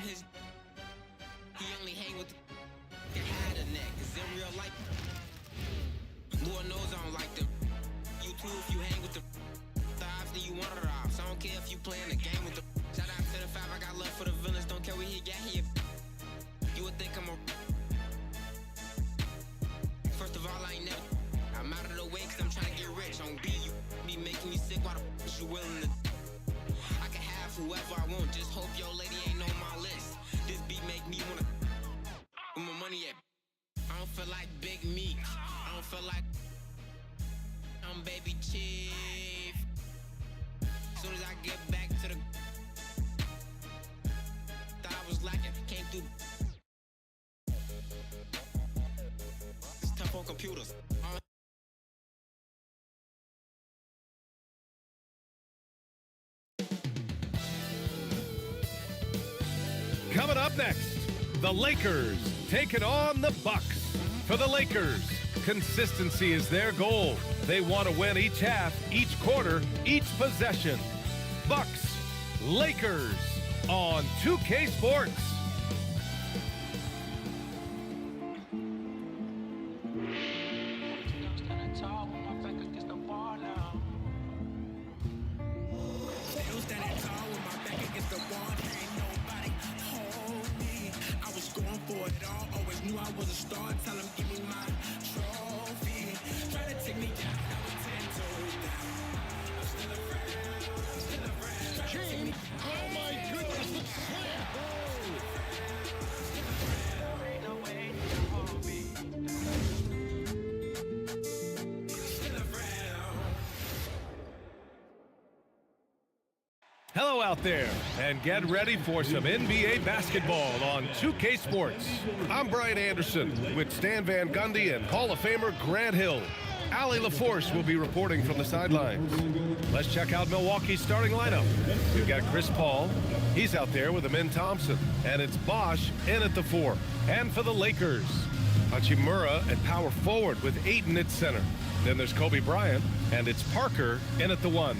his. He only hang with the had a neck. Cause in real life, Lord knows I don't like them. You too if you hang with the thighs, then you want it off. So I don't care if you playing the game with the. Shout out to the 5, I got love for the villains. Don't care where he got here. You would think I'm a. First of all, I ain't never. I'm out of the way cause I'm trying to get rich. On B, you be making me sick. Why the f you willing to? I can have whoever I want. Just hope your lady ain't on my list. This beat make me wanna. Where my money at? I don't feel like Big Meek. I don't feel like I'm Baby Chief. Soon as I get back to the. Thought I was lacking. Came through. It's tough on computers. Coming up next, the Lakers taking on the Bucks. For the Lakers, consistency is their goal. They want to win each half, each quarter, each possession. Bucks, Lakers on 2K Sports. Hello out there, and get ready for some NBA basketball on 2K Sports. I'm Brian Anderson with Stan Van Gundy and Hall of Famer Grant Hill. Allie LaForce will be reporting from the sidelines. Let's check out Milwaukee's starting lineup. We've got Chris Paul. He's out there with Amin Thompson. And it's Bosh in at the 4. And for the Lakers, Hachimura at power forward with Ayton at center. Then there's Kobe Bryant, and it's Parker in at the 1.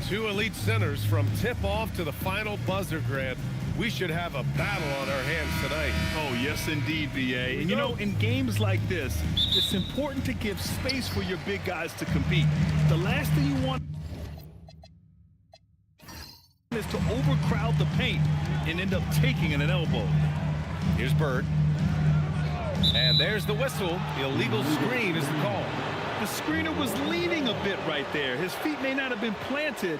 Two elite centers from tip-off to the final buzzer, Grant. We should have a battle on our hands tonight. Oh, yes, indeed, VA. And, you know, in games like this, it's important to give space for your big guys to compete. The last thing you want is to overcrowd the paint and end up taking an elbow. Here's Bird. And there's the whistle. Illegal screen is the call. The screener was leaning a bit right there. His feet may not have been planted.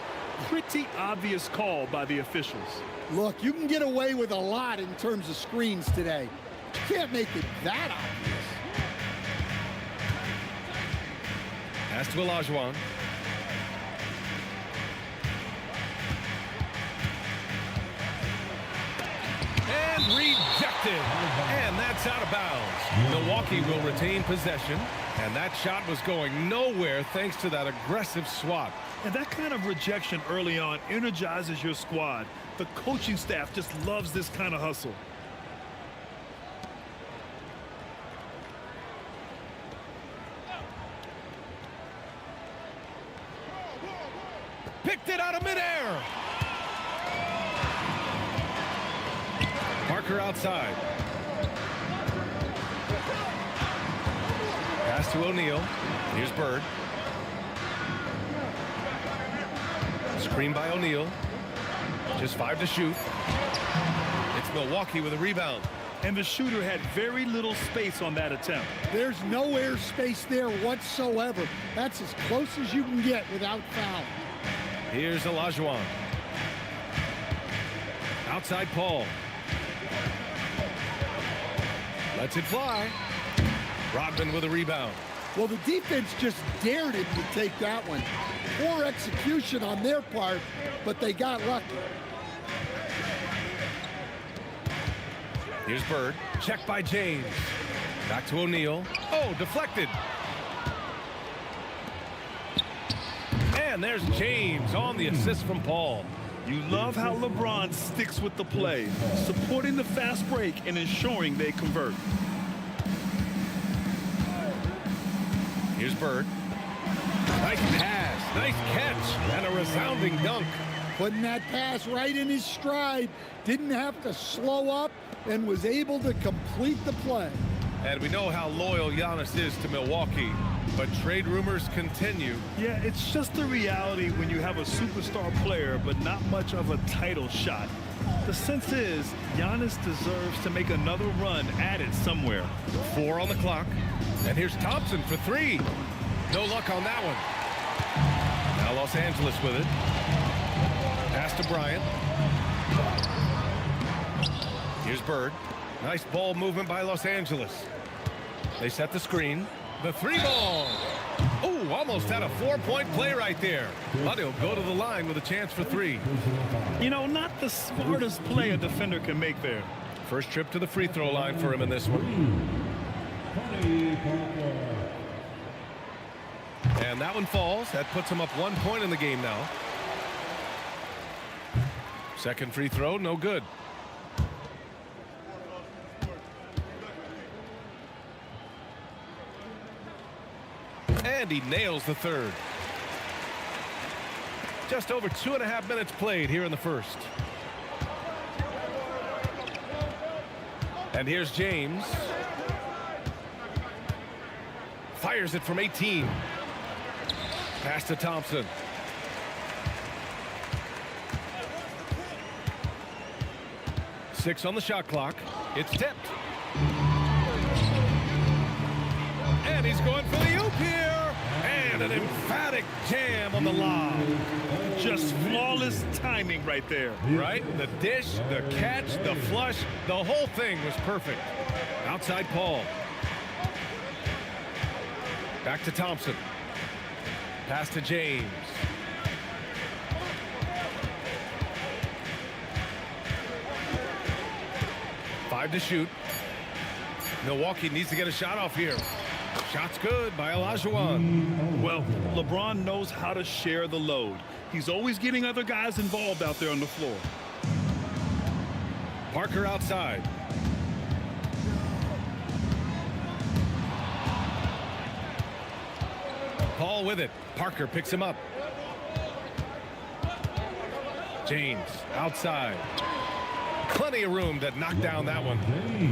Pretty obvious call by the officials. Look, you can get away with a lot in terms of screens today. You can't make it that obvious. Pass to Olajuwon. And rejected. And that's out of bounds. Milwaukee will retain possession. And that shot was going nowhere thanks to that aggressive swat. And that kind of rejection early on energizes your squad. The coaching staff just loves this kind of hustle. Picked it out of midair. Parker outside. Pass to O'Neal. Here's Bird. Screen by O'Neal. Just 5 to shoot. It's Milwaukee with a rebound. And the shooter had very little space on that attempt. There's no air space there whatsoever. That's as close as you can get without foul. Here's Olajuwon. Outside Paul. Lets it fly. Rodman with a rebound. Well, the defense just dared him to take that one. Poor execution on their part, but they got lucky. Here's Bird. Checked by James. Back to O'Neal. Oh, deflected. And there's James on the assist from Paul. You love how LeBron sticks with the play, supporting the fast break and ensuring they convert. Here's Bird. Nice pass, nice catch, and a resounding dunk. putting that pass right in his stride, didn't have to slow up, and was able to complete the play. And we know how loyal Giannis is to Milwaukee, but trade rumors continue. Yeah, it's just the reality when you have a superstar player, but not much of a title shot. The sense is Giannis deserves to make another run at it somewhere. 4 on the clock. And here's Thompson for 3. No luck on that one. Now Los Angeles with it. Pass to Bryant. Here's Bird. Nice ball movement by Los Angeles. They set the screen. The 3-ball. Oh, almost had a 4-point play right there. But he'll go to the line with a chance for 3. You know, not the smartest play a defender can make there. First trip to the free throw line for him in this one. And that one falls. That puts him up 1 point in the game now. Second free throw, no good. And he nails the third. Just over 2.5 minutes played here in the first. And here's James. Fires it from 18. Pass to Thompson. Six on the shot clock. It's tipped. And he's going for the oop here. And an emphatic jam on the lob. Just flawless timing right there. Right? The dish, the catch, the flush, the whole thing was perfect. Outside Paul. Back to Thompson. Pass to James. Five to shoot. Milwaukee needs to get a shot off here. Shot's good by Olajuwon. Well, LeBron knows how to share the load. He's always getting other guys involved out there on the floor. Parker outside. Paul with it. Parker picks him up. James outside. Plenty of room to knock down that one.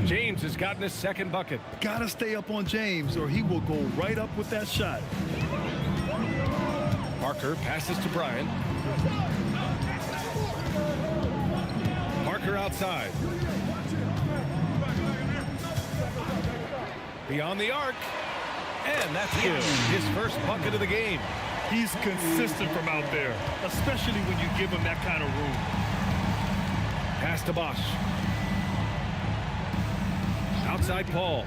James has gotten his second bucket. Gotta stay up on James or he will go right up with that shot. Parker passes to Bryant. Parker outside. Beyond the arc. And that's good. His first bucket of the game. He's consistent from out there, especially when you give him that kind of room. Pass to Bosch. Outside Paul.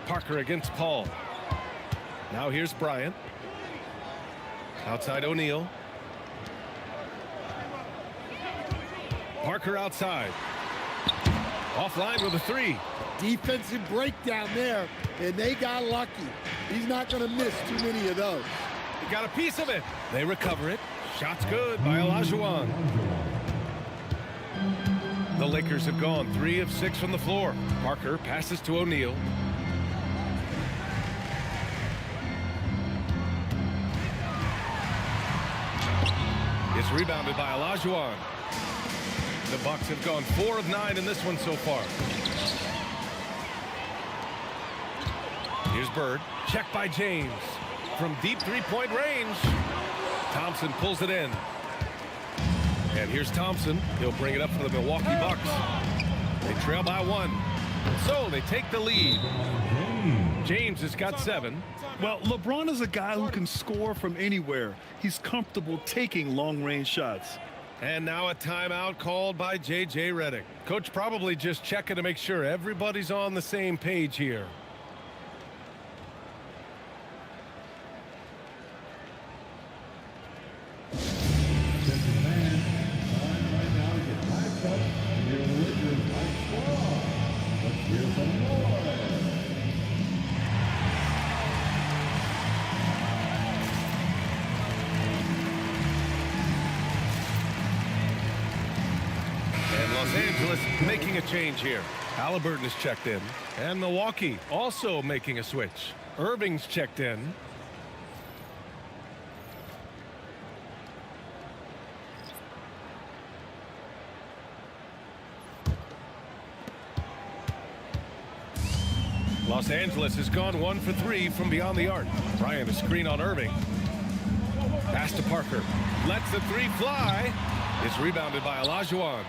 Parker against Paul. Now here's Bryant. Outside O'Neal. Parker outside. Offline with a 3. Defensive breakdown there, and they got lucky. He's not going to miss too many of those. He got a piece of it. They recover it. Shot's good by Olajuwon. The Lakers have gone 3 of 6 from the floor. Parker passes to O'Neal. It's rebounded by Olajuwon. The Bucks have gone 4 of 9 in this one so far. Here's Bird. Check by James. From deep 3-point range. Thompson pulls it in. And here's Thompson. He'll bring it up for the Milwaukee Bucks. They trail by 1. So they take the lead. James has got 7. Well, LeBron is a guy who can score from anywhere. He's comfortable taking long-range shots. And now a timeout called by J.J. Redick. Coach probably just checking to make sure everybody's on the same page here. Los Angeles making a change here. Halliburton is checked in. And Milwaukee also making a switch. Irving's checked in. Los Angeles has gone 1 for 3 from beyond the arc. Bryant a screen on Irving. Pass to Parker. Lets the three fly. It's rebounded by Olajuwon.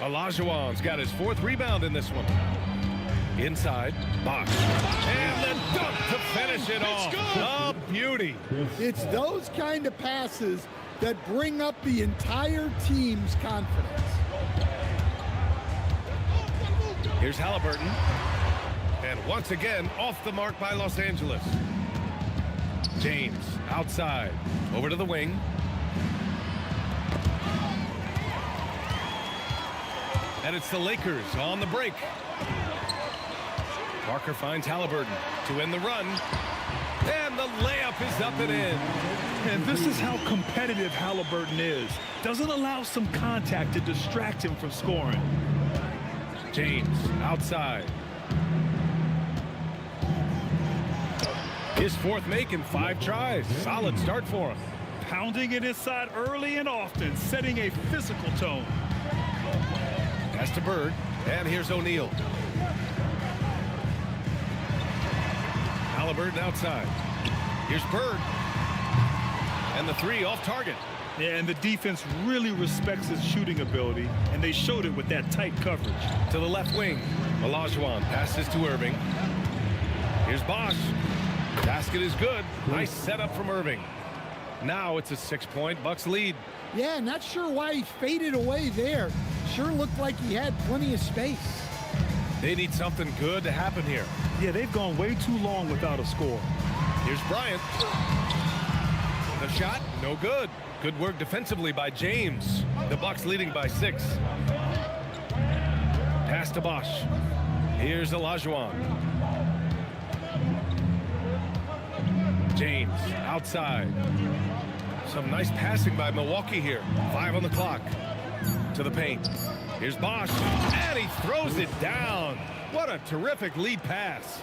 Olajuwon's got his 4th rebound in this one. Inside, Bosch. And the dunk to finish it off. A beauty. It's those kind of passes that bring up the entire team's confidence. Here's Halliburton. And once again, off the mark by Los Angeles. James, outside. Over to the wing. And it's the Lakers on the break. Parker finds Halliburton to win the run. And the layup is up and in. And this is how competitive Halliburton is. Doesn't allow some contact to distract him from scoring. James, outside. His 4th make in 5 tries. Solid start for him. Pounding it inside early and often, setting a physical tone. Pass to Bird, and here's O'Neal. Halliburton outside. Here's Bird. And the 3 off target. Yeah, and the defense really respects his shooting ability, and they showed it with that tight coverage. To the left wing. Olajuwon passes to Irving. Here's Bosch. Basket is good. Nice setup from Irving. Now it's a 6-point Bucks lead. Yeah, not sure why he faded away there. Sure looked like he had plenty of space. They need something good to happen here. Yeah, they've gone way too long without a score. Here's Bryant. The shot, no good. Good work defensively by James. The Bucks leading by 6. Pass to Bosch. Here's Olajuwon. James outside. Some nice passing by Milwaukee here. 5 on the clock. To the paint. Here's Bosch. And he throws it down. What a terrific lead pass.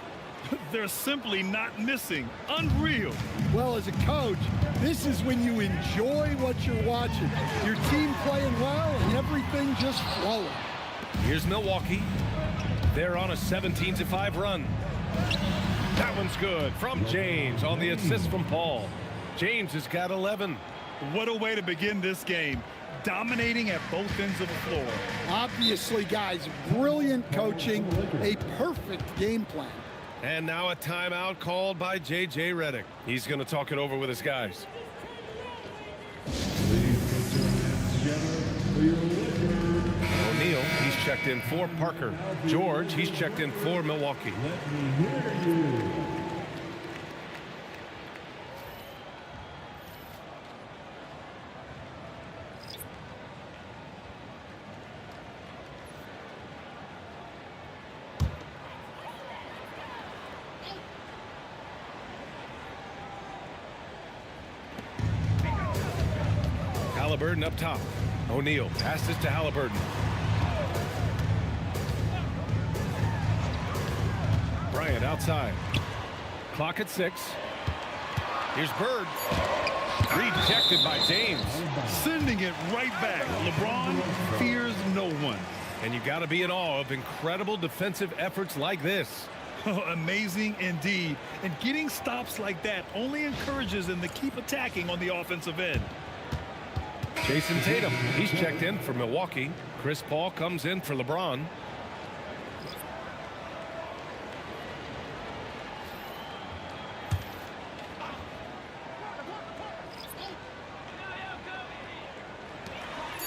They're simply not missing. Unreal. Well, as a coach, this is when you enjoy what you're watching. Your team playing well and everything just flowing. Here's Milwaukee. They're on a 17-5 run. That one's good from James on the assist from Paul. James has got 11. What a way to begin this game. Dominating at both ends of the floor. Obviously, guys, brilliant coaching, a perfect game plan. And now a timeout called by J.J. Redick. He's going to talk it over with his guys. O'Neal, he's checked in for Parker. George, he's checked in for Milwaukee. Halliburton up top. O'Neal passes to Halliburton. Bryant outside. Clock at 6. Here's Bird. Rejected by James. Sending it right back. LeBron fears no one. And you got to be in awe of incredible defensive efforts like this. Amazing indeed. And getting stops like that only encourages them to keep attacking on the offensive end. Jason Tatum, he's checked in for Milwaukee. Chris Paul comes in for LeBron.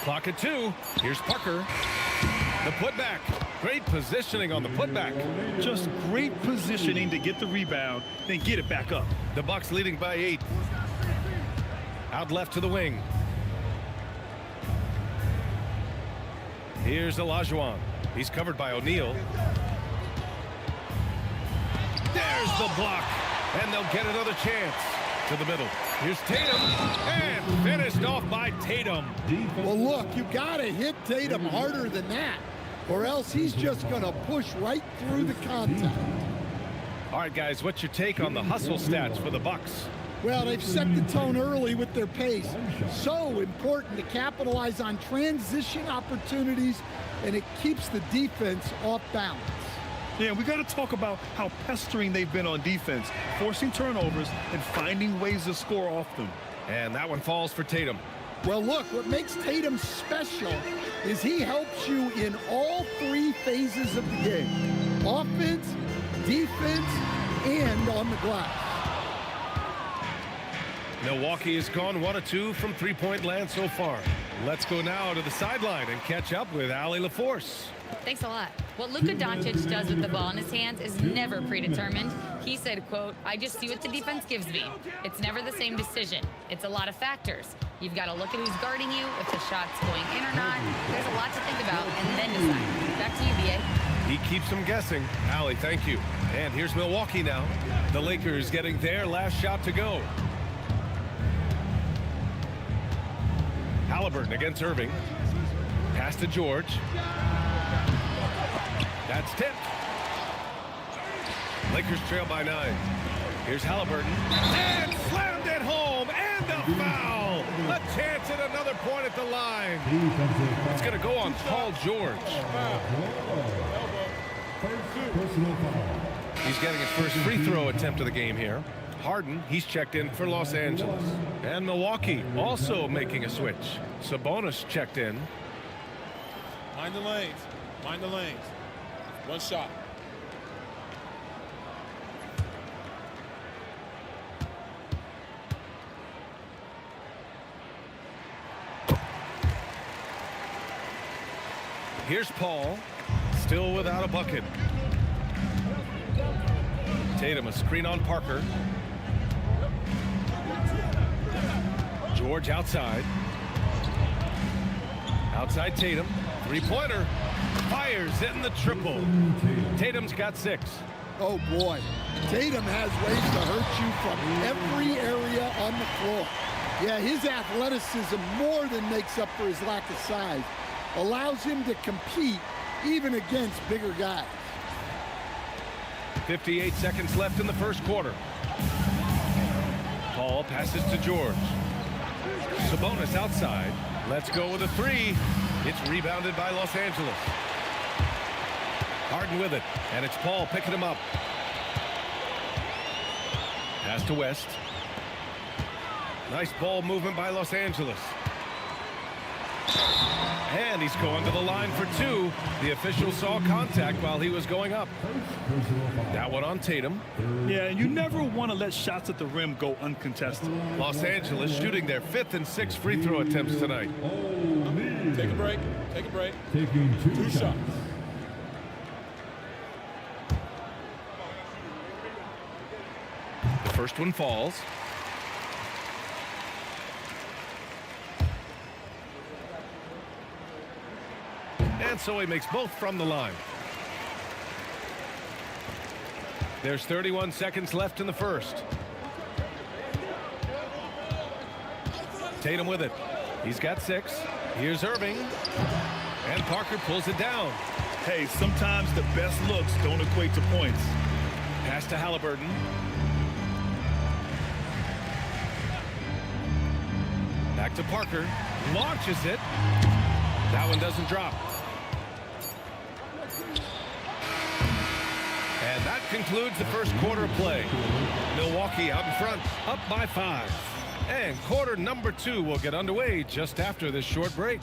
Clock at 2. Here's Parker. The putback. Great positioning on the putback. Just great positioning to get the rebound, then get it back up. The Bucks leading by 8. Out left to the wing. Here's Olajuwon. He's covered by O'Neal. There's the block. And they'll get another chance. To the middle. Here's Tatum. And finished off by Tatum. Well, look, you got to hit Tatum harder than that, or else he's just going to push right through the contact. All right, guys, what's your take on the hustle stats for the Bucks? Well, they've set the tone early with their pace. So important to capitalize on transition opportunities, and it keeps the defense off balance. Yeah, we got to talk about how pestering they've been on defense, forcing turnovers and finding ways to score off them. And that one falls for Tatum. Well, look, what makes Tatum special is he helps you in all three phases of the game: offense, defense, and on the glass. Milwaukee has gone 1 of 2 from three-point land so far. Let's go now to the sideline and catch up with Allie LaForce. Thanks a lot. What Luka Doncic does with the ball in his hands is never predetermined. He said, quote, "I just see what the defense gives me. It's never the same decision. It's a lot of factors. You've got to look at who's guarding you, if the shot's going in or not. There's a lot to think about, and then decide." Back to you, B.A. He keeps them guessing. Allie, thank you. And here's Milwaukee now. The Lakers getting their last shot to go. Halliburton against Irving. Pass to George. That's tipped. Lakers trail by 9. Here's Halliburton. And slammed it home. And a foul. A chance at another point at the line. It's going to go on Paul George. He's getting his first free throw attempt of the game here. Harden, he's checked in for Los Angeles. And Milwaukee also making a switch. Sabonis checked in. Mind the lanes. Mind the lanes. One shot. Here's Paul, still without a bucket. Tatum, a screen on Parker. George outside. Outside Tatum. Three-pointer. Fires in the triple. Tatum's got 6. Oh, boy. Tatum has ways to hurt you from every area on the floor. Yeah, his athleticism more than makes up for his lack of size. Allows him to compete even against bigger guys. 58 seconds left in the first quarter. Paul passes to George. Sabonis outside. Let's go with a 3. It's rebounded by Los Angeles. Harden with it, and it's Paul picking him up. Pass to West. Nice ball movement by Los Angeles. And he's going to the line for 2. The official saw contact while he was going up. That one on Tatum. Yeah, and you never want to let shots at the rim go uncontested. Los Angeles shooting their 5th and 6th free throw attempts tonight. Take a break. Take a break. Taking 2 shots. The first one falls. And so he makes both from the line. There's 31 seconds left in the first. Tatum with it. He's got 6. Here's Irving. And Parker pulls it down. Hey, sometimes the best looks don't equate to points. Pass to Halliburton. Back to Parker. Launches it. That one doesn't drop. And that concludes the first quarter of play. Milwaukee out in front, up by 5. And quarter number 2 will get underway just after this short break.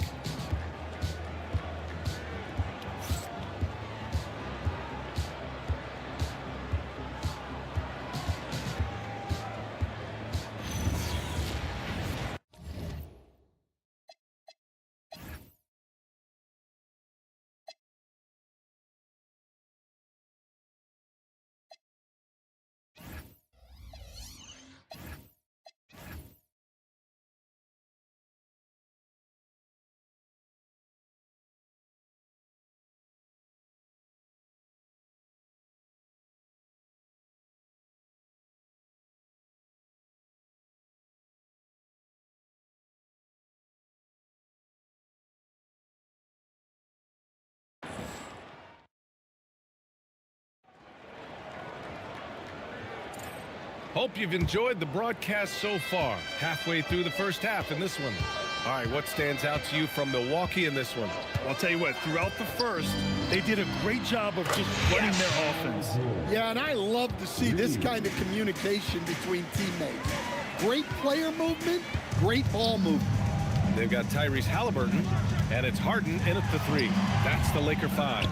Hope you've enjoyed the broadcast so far. Halfway through the first half in this one. All right, what stands out to you from Milwaukee in this one? I'll tell you what, throughout the first, they did a great job of just running their offense. Yeah, and I love to see this kind of communication between teammates. Great player movement, great ball movement. They've got Tyrese Halliburton, and it's Harden in at the 3. That's the Laker 5.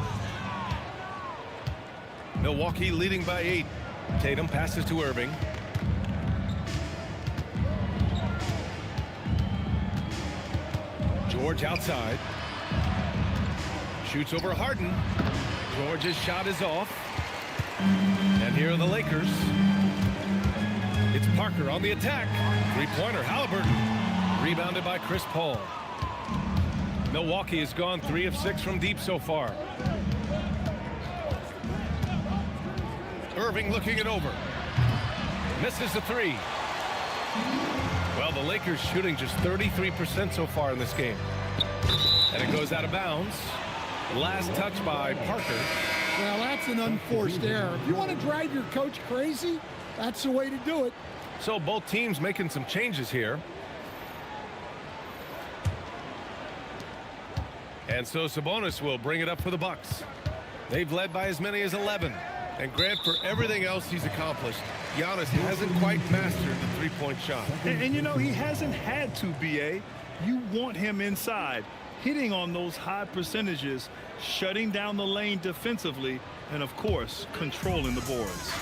Milwaukee leading by 8. Tatum passes to Irving. George outside. Shoots over Harden. George's shot is off. And here are the Lakers. It's Parker on the attack. Three-pointer, Halliburton. Rebounded by Chris Paul. Milwaukee has gone 3 of 6 from deep so far. Irving looking it over. Misses the 3. Well, the Lakers shooting just 33% so far in this game. And it goes out of bounds. Last touch by Parker. Well, that's an unforced error. If you want to drive your coach crazy, that's the way to do it. So both teams making some changes here. And so Sabonis will bring it up for the Bucks. They've led by as many as 11. And Grant, for everything else he's accomplished, Giannis hasn't quite mastered the three-point shot. And you know, he hasn't had to, B.A. You want him inside, hitting on those high percentages, shutting down the lane defensively, and, of course, controlling the boards.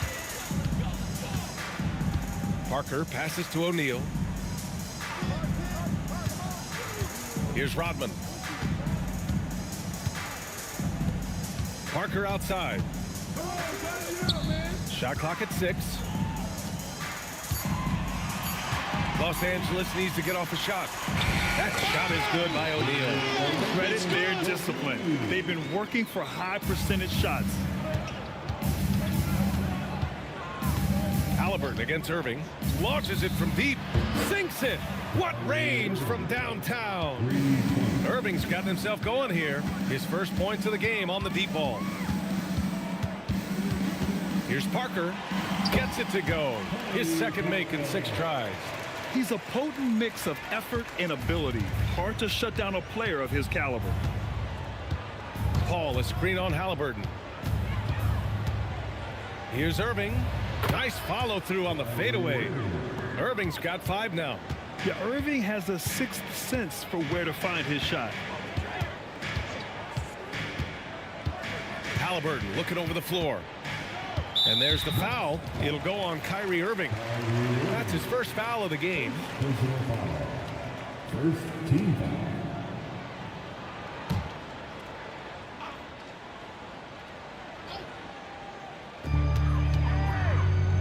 Parker passes to O'Neal. Here's Rodman. Parker outside. Shot clock at 6. Los Angeles needs to get off a shot. That shot is good by O'Neal. Credit their discipline. They've been working for high percentage shots. Halliburton against Irving. Launches it from deep. Sinks it. What range from downtown. Irving's gotten himself going here. His first points of the game on the deep ball. Here's Parker. Gets it to go. His second make in 6 tries. He's a potent mix of effort and ability. Hard to shut down a player of his caliber. Paul, a screen on Halliburton. Here's Irving. Nice follow through on the fadeaway. Irving's got 5 now. Yeah, Irving has a sixth sense for where to find his shot. Halliburton looking over the floor. And there's the foul. It'll go on Kyrie Irving. That's his first foul of the game. First team foul.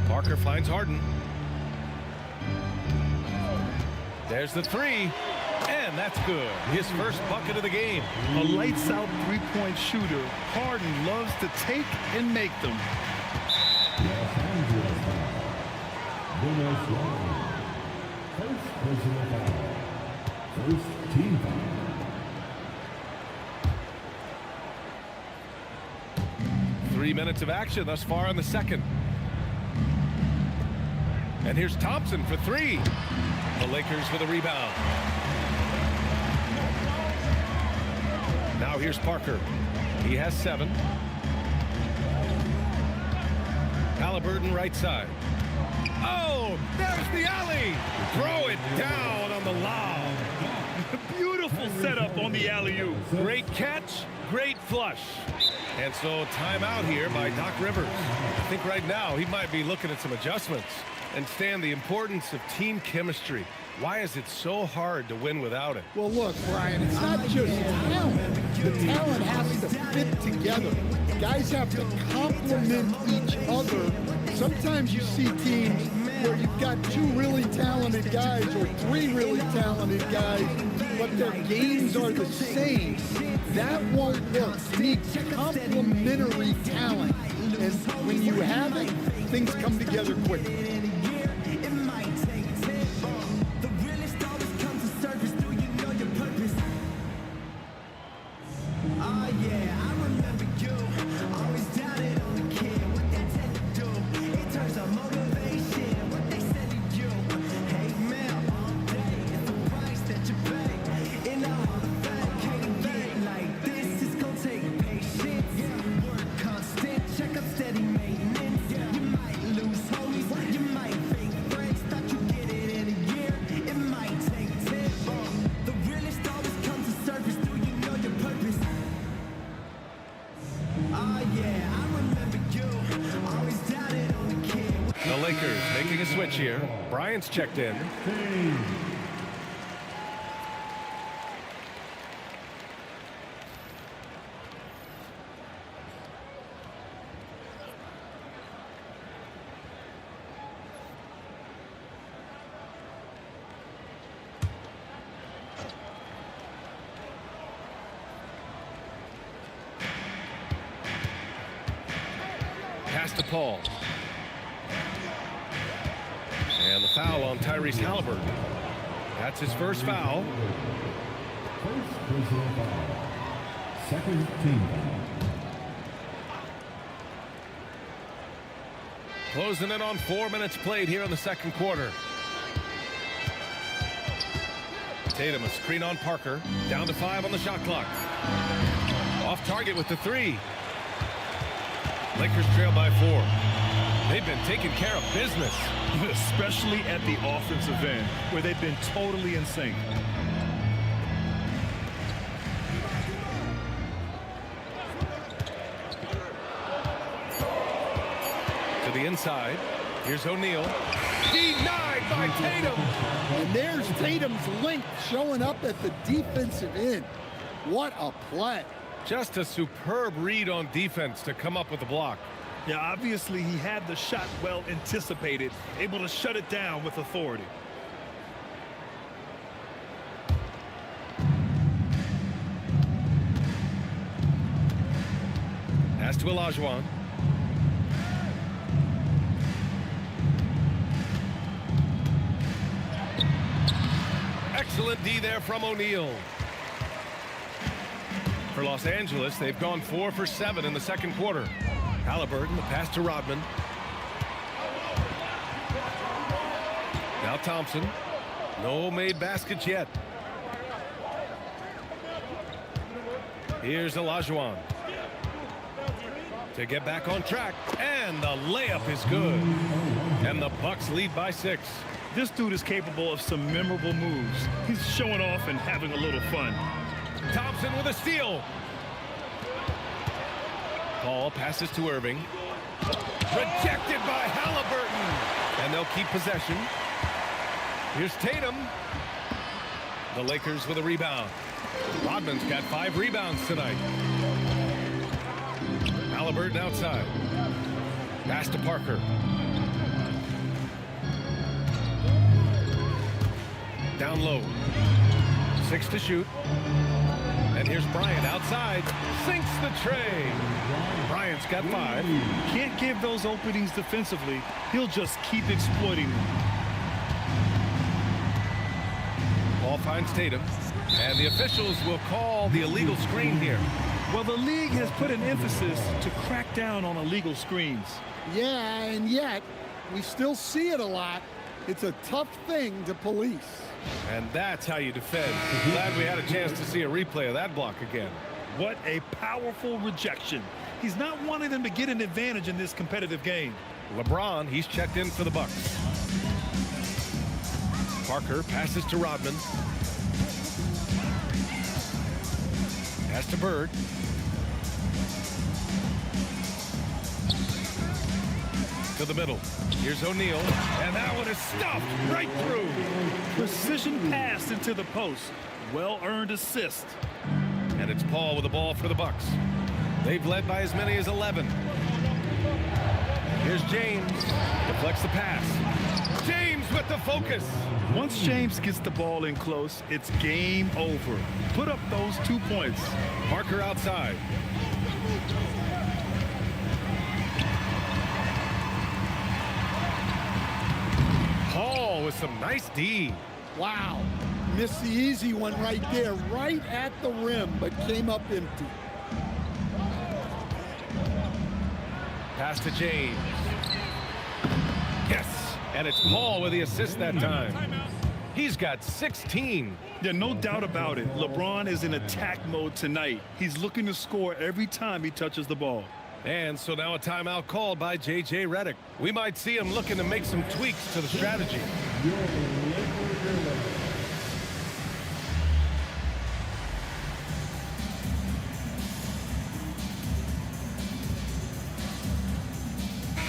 Parker finds Harden. There's the 3. And that's good. His first bucket of the game. A lights-out three-point shooter. Harden loves to take and make them. Los Angeles foul. Dennis Rodman. First personal foul. First team foul. Three minutes of action thus far in the second. And here's Thompson for 3. The Lakers with a rebound. Now here's Parker. He has 7. Halliburton right side. Oh, there's the alley. Throw it down on the lob. Beautiful setup on the alley-oop. Great catch, great flush. And so timeout here by Doc Rivers. I think right now he might be looking at some adjustments. And Stan, the importance of team chemistry. Why is it so hard to win without it? Well, look, Brian, it's not just talent. The talent has to fit together. Guys have to complement each other. Sometimes you see teams where you've got 2 really talented guys or 3 really talented guys, but their games are the same. That won't work. You need complementary talent. And when you have it, things come together quickly. here. Bryant's checked in. Pass to Paul. And the foul on Tyrese Halliburton. That's his first foul. First personal foul. Second team foul. Closing in on 4 minutes played here in the second quarter. Tatum, a screen on Parker. Down to 5 on the shot clock. Off target with the 3. Lakers trail by 4. They've been taking care of business. Especially at the offensive end, where they've been totally in sync. To the inside. Here's O'Neal. Denied by Tatum. And there's Tatum's length showing up at the defensive end. What a play. Just a superb read on defense to come up with the block. Yeah, obviously he had the shot well anticipated, able to shut it down with authority. Pass to Olajuwon. Excellent D there from O'Neal. For Los Angeles, they've gone 4 for 7 in the second quarter. Halliburton, the pass to Rodman. Now Thompson. No made baskets yet. Here's Olajuwon. To get back on track. And the layup is good. And the Bucks lead by 6. This dude is capable of some memorable moves. He's showing off and having a little fun. Thompson with a steal. Paul passes to Irving. Rejected by Halliburton. And they'll keep possession. Here's Tatum. The Lakers with a rebound. Rodman's got 5 rebounds tonight. Halliburton outside. Pass to Parker. Down low. 6 to shoot. And here's Bryant outside. Sinks the tray. Bryant's got 5. Can't give those openings defensively. He'll just keep exploiting them. Ball finds Tatum. And the officials will call the illegal screen here. Well, the league has put an emphasis to crack down on illegal screens. Yeah, and yet we still see it a lot. It's a tough thing to police. And that's how you defend. Glad we had a chance to see a replay of that block again. What a powerful rejection. He's not wanting them to get an advantage in this competitive game. LeBron, he's checked in for the Bucks. Parker passes to Rodman. Pass to Bird. To the middle. Here's O'Neal. And that one is stuffed right through. Precision pass into the post. Well-earned assist. And it's Paul with the ball for the Bucks. They've led by as many as 11. Here's James. Deflects the pass. James with the focus. Once James gets the ball in close, it's game over. Put up those 2 points. Parker outside. Paul with some nice D. Wow. Missed the easy one right there, right at the rim, but came up empty. Pass to James. Yes. And it's Paul with the assist that time. He's got 16. Yeah, no doubt about it. LeBron is in attack mode tonight. He's looking to score every time he touches the ball. And so now a timeout called by J.J. Redick. We might see him looking to make some tweaks to the strategy.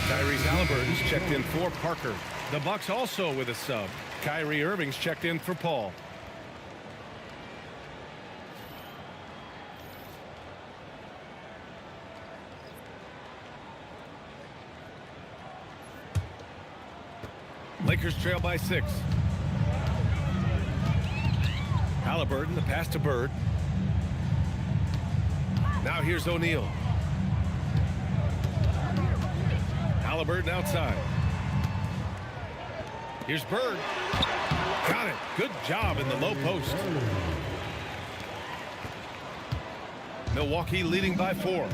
Tyrese Halliburton's checked in for Parker. The Bucks also with a sub. Kyrie Irving's checked in for Paul. Lakers trail by 6. Halliburton, the pass to Bird. Now here's O'Neal. Halliburton outside. Here's Bird. Got it. Good job in the low post. Milwaukee leading by 4.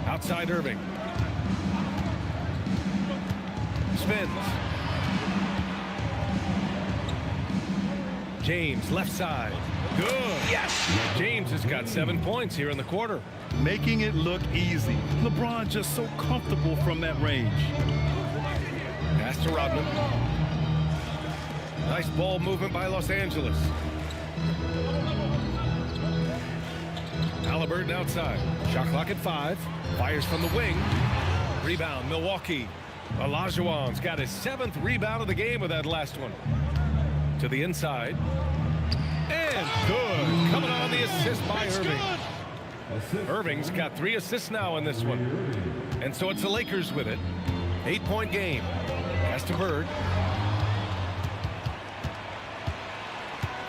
Outside Irving. Spins. James left side. Good. Yes. James has got 7 points here in the quarter. Making it look easy. LeBron just so comfortable from that range. Pass to Rodman. Nice ball movement by Los Angeles. Halliburton outside. Shot clock at 5. Fires from the wing. Rebound, Milwaukee. Olajuwon's got his 7th rebound of the game with that last one. To the inside. And good. Coming on the assist by Irving. Irving's got 3 assists now in this one. And so it's the Lakers with it. 8-point game. Pass to Bird.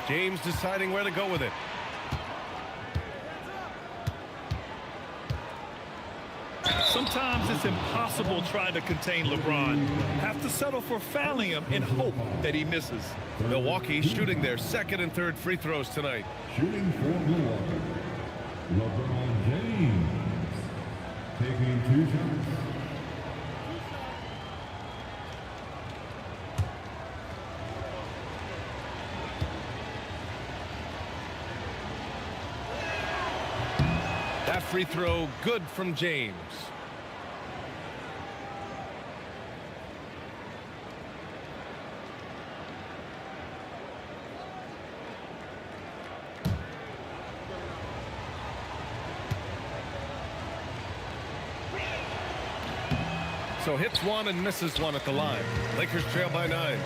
James deciding where to go with it. Sometimes it's impossible trying to contain LeBron. Have to settle for fouling him and hope that he misses. Milwaukee shooting their 2nd and 3rd free throws tonight. Shooting for Milwaukee, LeBron James. Taking 2 shots. That free throw good from James. So hits 1 and misses 1 at the line. Lakers trail by 9.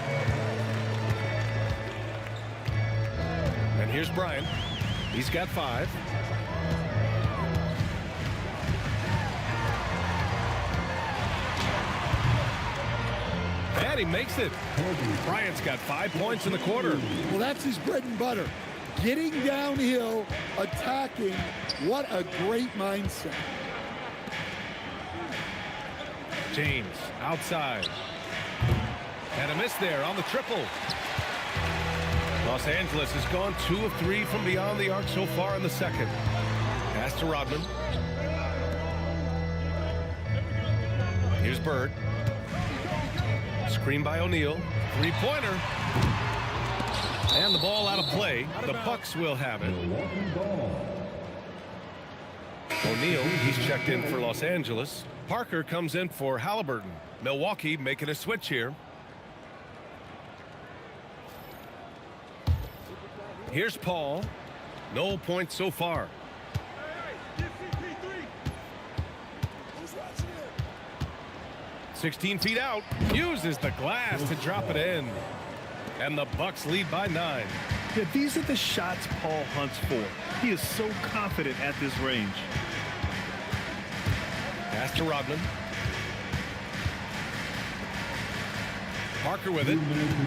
And here's Bryant. He's got 5. And he makes it. Bryant's got 5 points in the quarter. Well, that's his bread and butter. Getting downhill, attacking. What a great mindset. James outside. And a miss there on the triple. Los Angeles has gone 2 of 3 from beyond the arc so far in the 2nd. Pass to Rodman. Here's Bird. Screen by O'Neal. 3-pointer. And the ball out of play. The Bucks will have it. O'Neal, he's checked in for Los Angeles. Parker comes in for Halliburton. Milwaukee making a switch here. Here's Paul. No points so far. "16 feet out." Uses the glass to drop it in. And the Bucks lead by 9. Yeah, these are the shots Paul hunts for. He is so confident at this range. Pass to Rodman. Parker with it.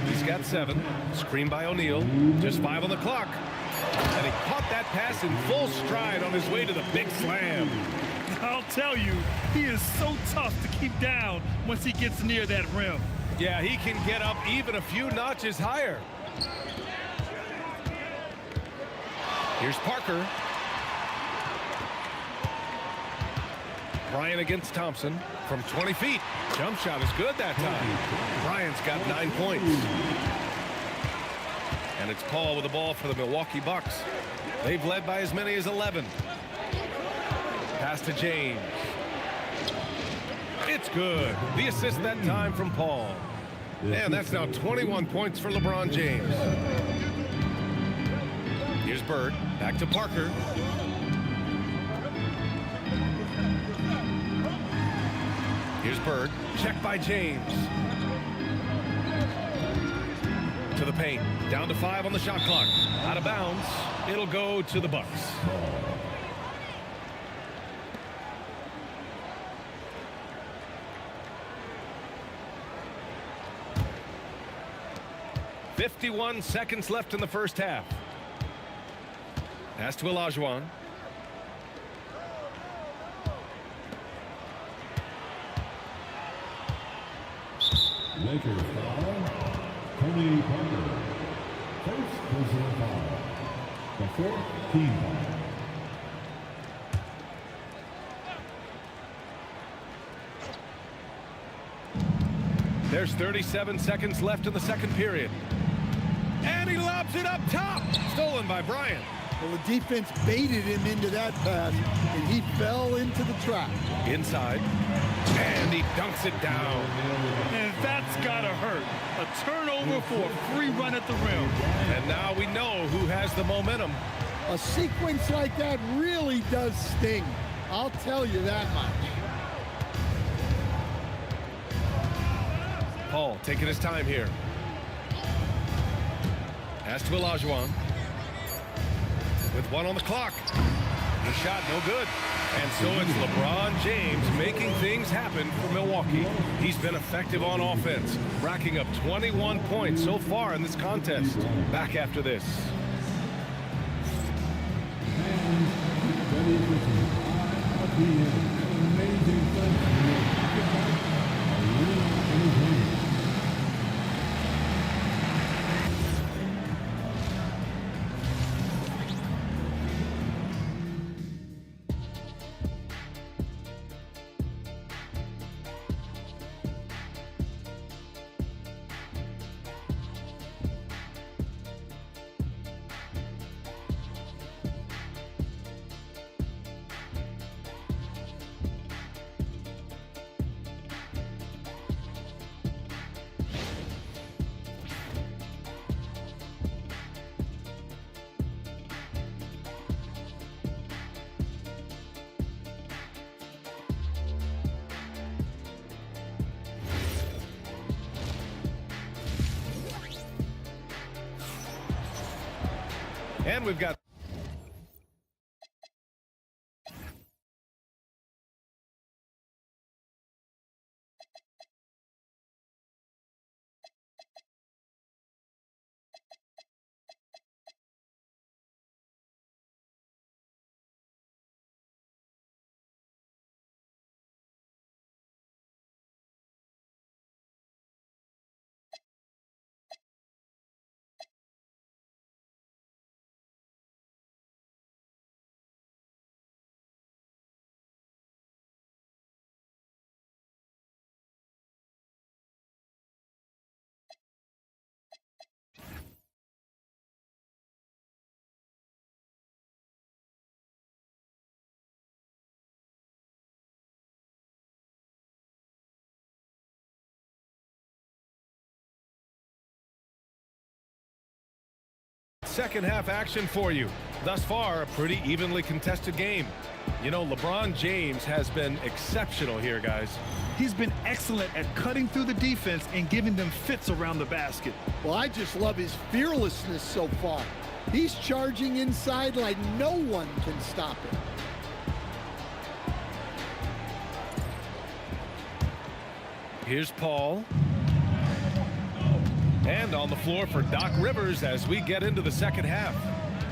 He's got 7. Screen by O'Neal. Just 5 on the clock. And he caught that pass in full stride on his way to the big slam. I'll tell you, he is so tough to keep down once he gets near that rim. Yeah, he can get up even a few notches higher. Here's Parker. Bryant against Thompson from 20 feet. Jump shot is good that time. Bryant's got 9 points. And it's Paul with the ball for the Milwaukee Bucks. They've led by as many as 11. Pass to James. It's good. The assist that time from Paul. And that's now 21 points for LeBron James. Here's Bird. Back to Parker. Here's Bird. Check by James. To the paint. Down to 5 on the shot clock. Out of bounds. It'll go to the Bucks. "51 seconds left in the first half." Pass to Olajuwon. Lakers foul. Tony Parker. First personal foul. The 4th team foul. There's 37 seconds left in the second period. And he lobs it up top. Stolen by Bryant. Well, the defense baited him into that pass, and he fell into the trap. Inside. And he dunks it down. And that's got to hurt. A turnover for a free run at the rim. And now we know who has the momentum. A sequence like that really does sting. I'll tell you that much. Paul taking his time here. Pass to Olajuwon. With 1 on the clock. The shot no good. And so it's LeBron James making things happen for Milwaukee. He's been effective on offense, racking up 21 points so far in this contest. Back after this. And we've got second half action for you. Thus far, a pretty evenly contested game. You know, LeBron James has been exceptional here, guys. He's been excellent at cutting through the defense and giving them fits around the basket. Well, I just love his fearlessness so far. He's charging inside like no one can stop him. Here's Paul. And on the floor for Doc Rivers as we get into the second half.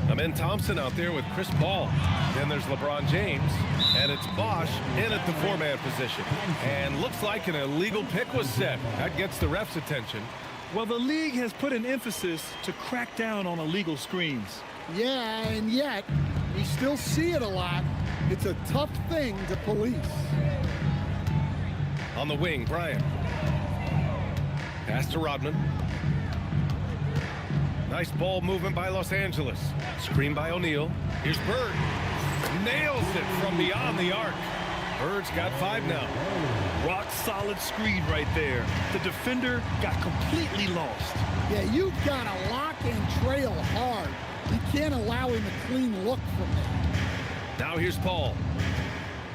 Amen Thompson out there with Chris Paul. Then there's LeBron James. And it's Bosch in at the 4-man position. And looks like an illegal pick was set. That gets the ref's attention. Well, the league has put an emphasis to crack down on illegal screens. Yeah, and yet we still see it a lot. It's a tough thing to police. On the wing, Bryant. Pass to Rodman. Nice ball movement by Los Angeles. Screen by O'Neal. Here's Bird. Nails it from beyond the arc. Bird's got 5 now. Rock solid screen right there. The defender got completely lost. Yeah, you've got to lock and trail hard. You can't allow him a clean look from there. Now here's Paul.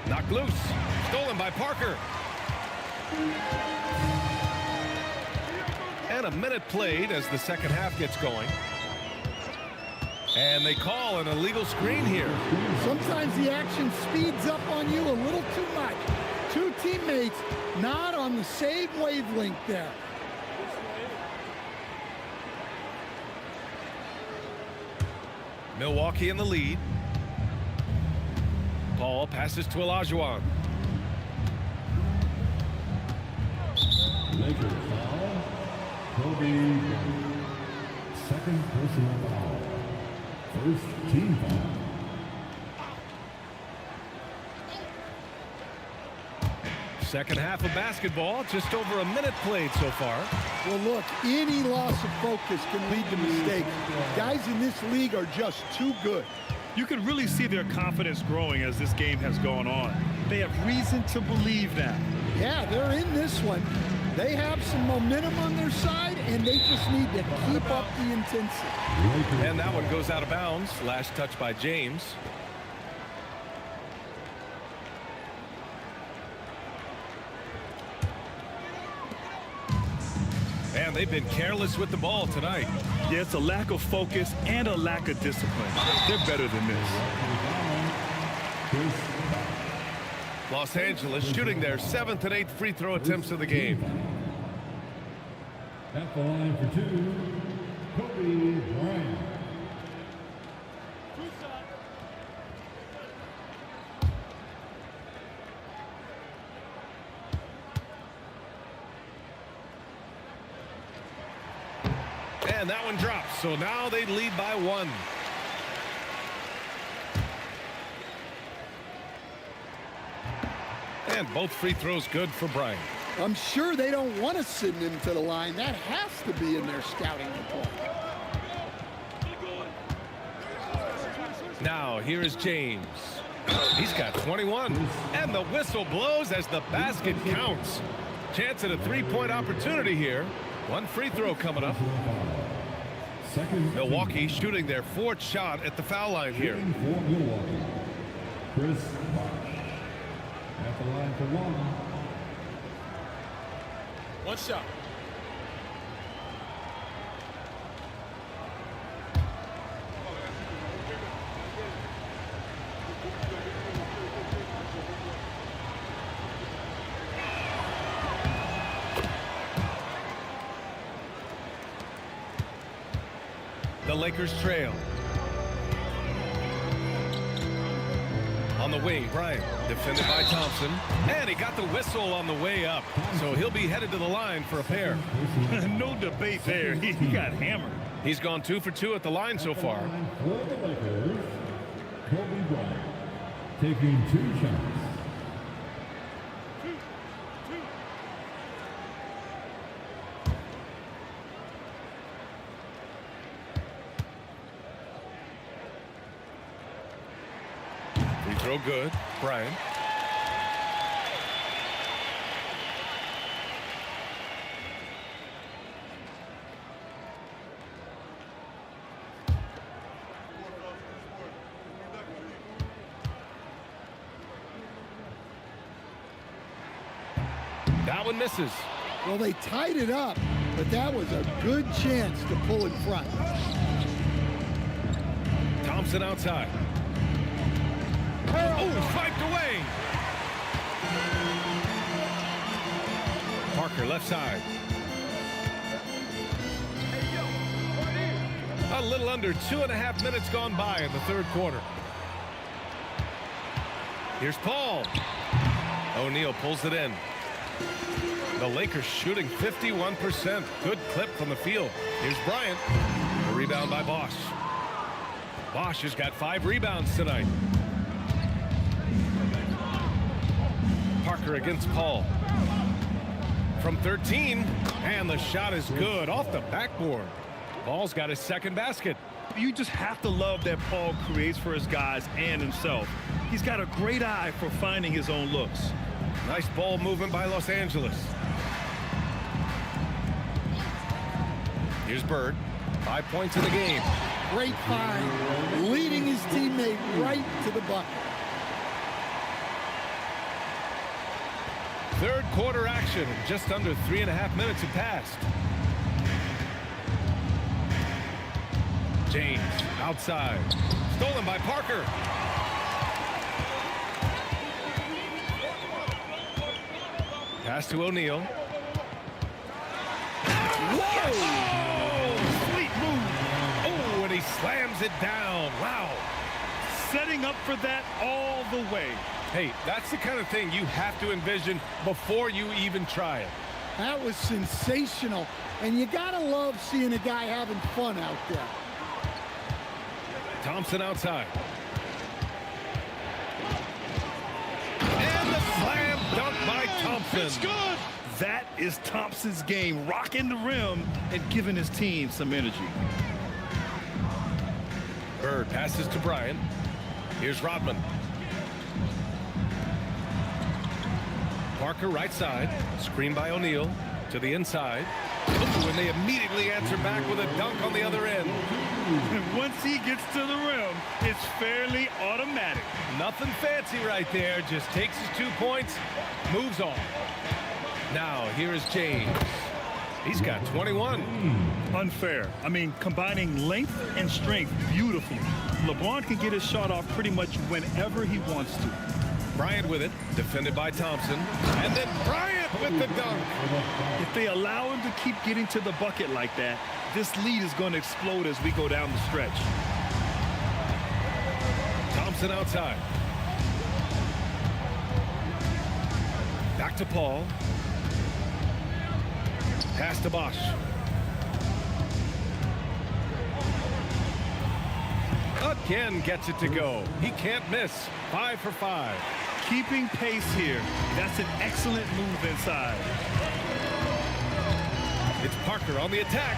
Knocked loose. Stolen by Parker. And a minute played as the second half gets going. And they call an illegal screen here. Sometimes the action speeds up on you a little too much. Two teammates not on the same wavelength there. Milwaukee in the lead. Paul passes to Olajuwon. Lakers foul. Kobe. Second personal foul. First team foul. Second half of basketball, just over a minute played so far. Well, look, any loss of focus can lead to mistakes. Guys in this league are just too good. You can really see their confidence growing as this game has gone on. They have reason to believe that. Yeah, they're in this one. They have some momentum on their side, and they just need to keep up the intensity. And that one goes out of bounds. Last touch by James. And they've been careless with the ball tonight. Yeah, it's a lack of focus and a lack of discipline. They're better than this. Los Angeles shooting their 7th and 8th free throw attempts of the game. At the line for two, Kobe Bryant. And that one drops, so now they lead by 1. And both free throws good for Bryant. I'm sure they don't want to send him to the line. That has to be in their scouting report. Now here is James. He's got 21. And the whistle blows as the basket counts. Chance at a three-point opportunity here. One free throw coming up. Milwaukee shooting their 4th shot at the foul line here. For Milwaukee, Chris Bosh. At the line for one. One shot. The Lakers trail. On the wing, Bryant, defended by Thompson. And he got the whistle on the way up. So he'll be headed to the line for a pair. No debate there. He got hammered. He's gone 2 for 2 at the line so far. For the Lakers, Kobe Bryant taking 2 shots. Free throw good. Bryant. That one misses. Well, they tied it up, but that was a good chance to pull in front. Thompson outside. Oh, swiped away. Parker left side. A little under 2.5 minutes gone by in the third quarter. Here's Paul. O'Neal pulls it in. The Lakers shooting 51%. Good clip from the field. Here's Bryant. A rebound by Bosh. Bosh has got 5 rebounds tonight. Parker against Paul. From 13, and the shot is good off the backboard. Paul's got his second basket. You just have to love that Paul creates for his guys and himself. He's got a great eye for finding his own looks. Nice ball movement by Los Angeles. Here's Bird. 5 points in the game. Great find, leading his teammate right to the bucket. Third quarter action. Just under 3.5 minutes have passed. James outside. Stolen by Parker. Pass to O'Neal. Whoa! Sweet move. Oh, and he slams it down. Wow. Setting up for that all the way. Hey, that's the kind of thing you have to envision before you even try it. That was sensational. And you got to love seeing a guy having fun out there. Thompson outside. And the slam dunk by Thompson. It's good. That is Thompson's game, rocking the rim and giving his team some energy. Bird passes to Bryant. Here's Rodman. Parker right side. Screen by O'Neal to the inside. Ooh, and they immediately answer back with a dunk on the other end. And once he gets to the rim, it's fairly automatic. Nothing fancy right there. Just takes his 2 points, moves on. Now, here is James. He's got 21. Unfair. I mean, combining length and strength beautifully. LeBron can get his shot off pretty much whenever he wants to. Bryant with it, defended by Thompson. And then Bryant with the dunk. If they allow him to keep getting to the bucket like that, this lead is going to explode as we go down the stretch. Thompson outside. Back to Paul. Pass to Bosch. Again gets it to go. He can't miss. 5 for 5. Keeping pace here. That's an excellent move inside. It's Parker on the attack.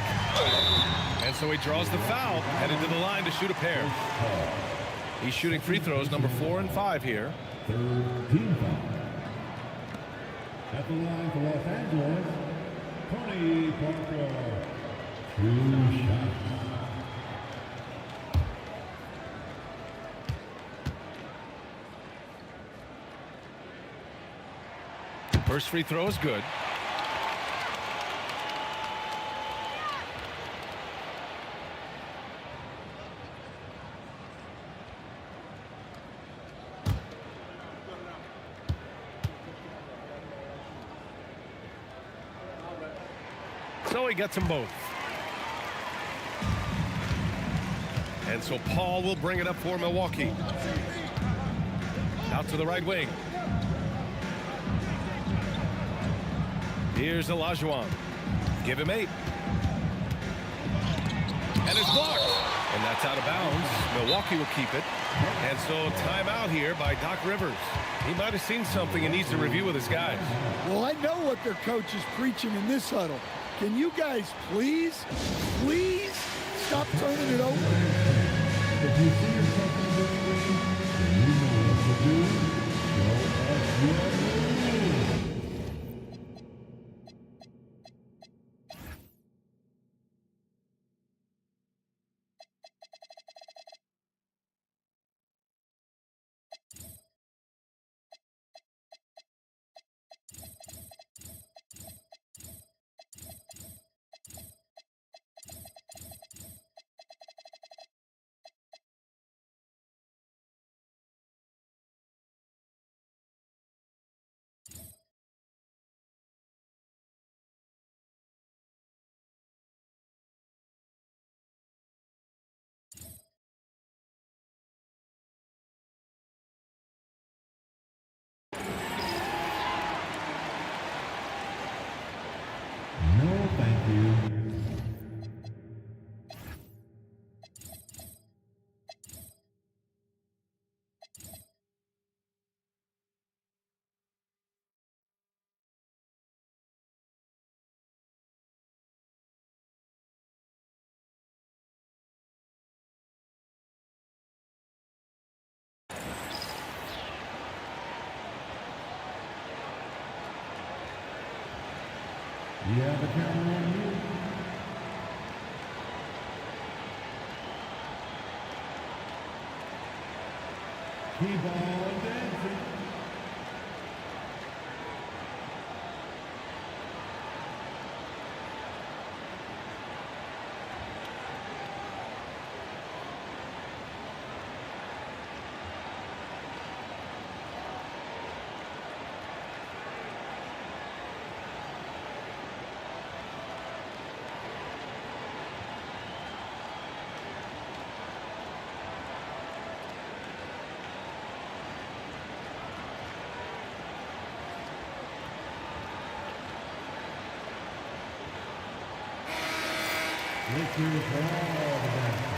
And so he draws the foul, headed to the line to shoot a pair. He's shooting free throws number 4 and 5 here. Third team foul. At the line for Los Angeles, Tony Parker. 2 shots. First free throw is good. So he gets them both. And so Paul will bring it up for Milwaukee. Out to the right wing. Here's Olajuwon. Give him 8. And it's blocked. And that's out of bounds. Milwaukee will keep it. And so timeout here by Doc Rivers. He might have seen something and needs to review with his guys. Well, I know what their coach is preaching in this huddle. Can you guys please stop turning it over? If you see yourself in this game, then you know what to do. Show us your rules. No, thank you. You have the camera on you. Keep on dancing. Lakers all the basket.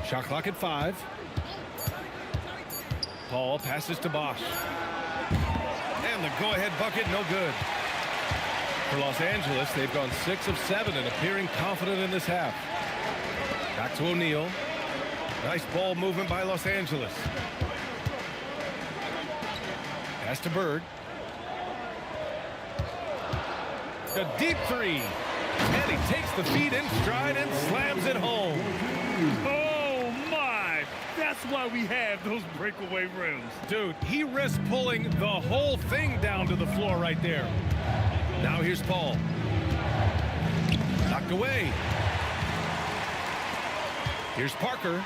Shot clock at 5. Paul passes to Bosch. And the go-ahead bucket, no good. For Los Angeles, they've gone 6 of 7 and appearing confident in this half. Back to O'Neal. Nice ball movement by Los Angeles. Pass to Bird. A deep 3. And he takes the feed in stride and slams it home. Oh, my. That's why we have those breakaway rims. Dude, he risked pulling the whole thing down to the floor right there. Now here's Paul. Knocked away. Here's Parker.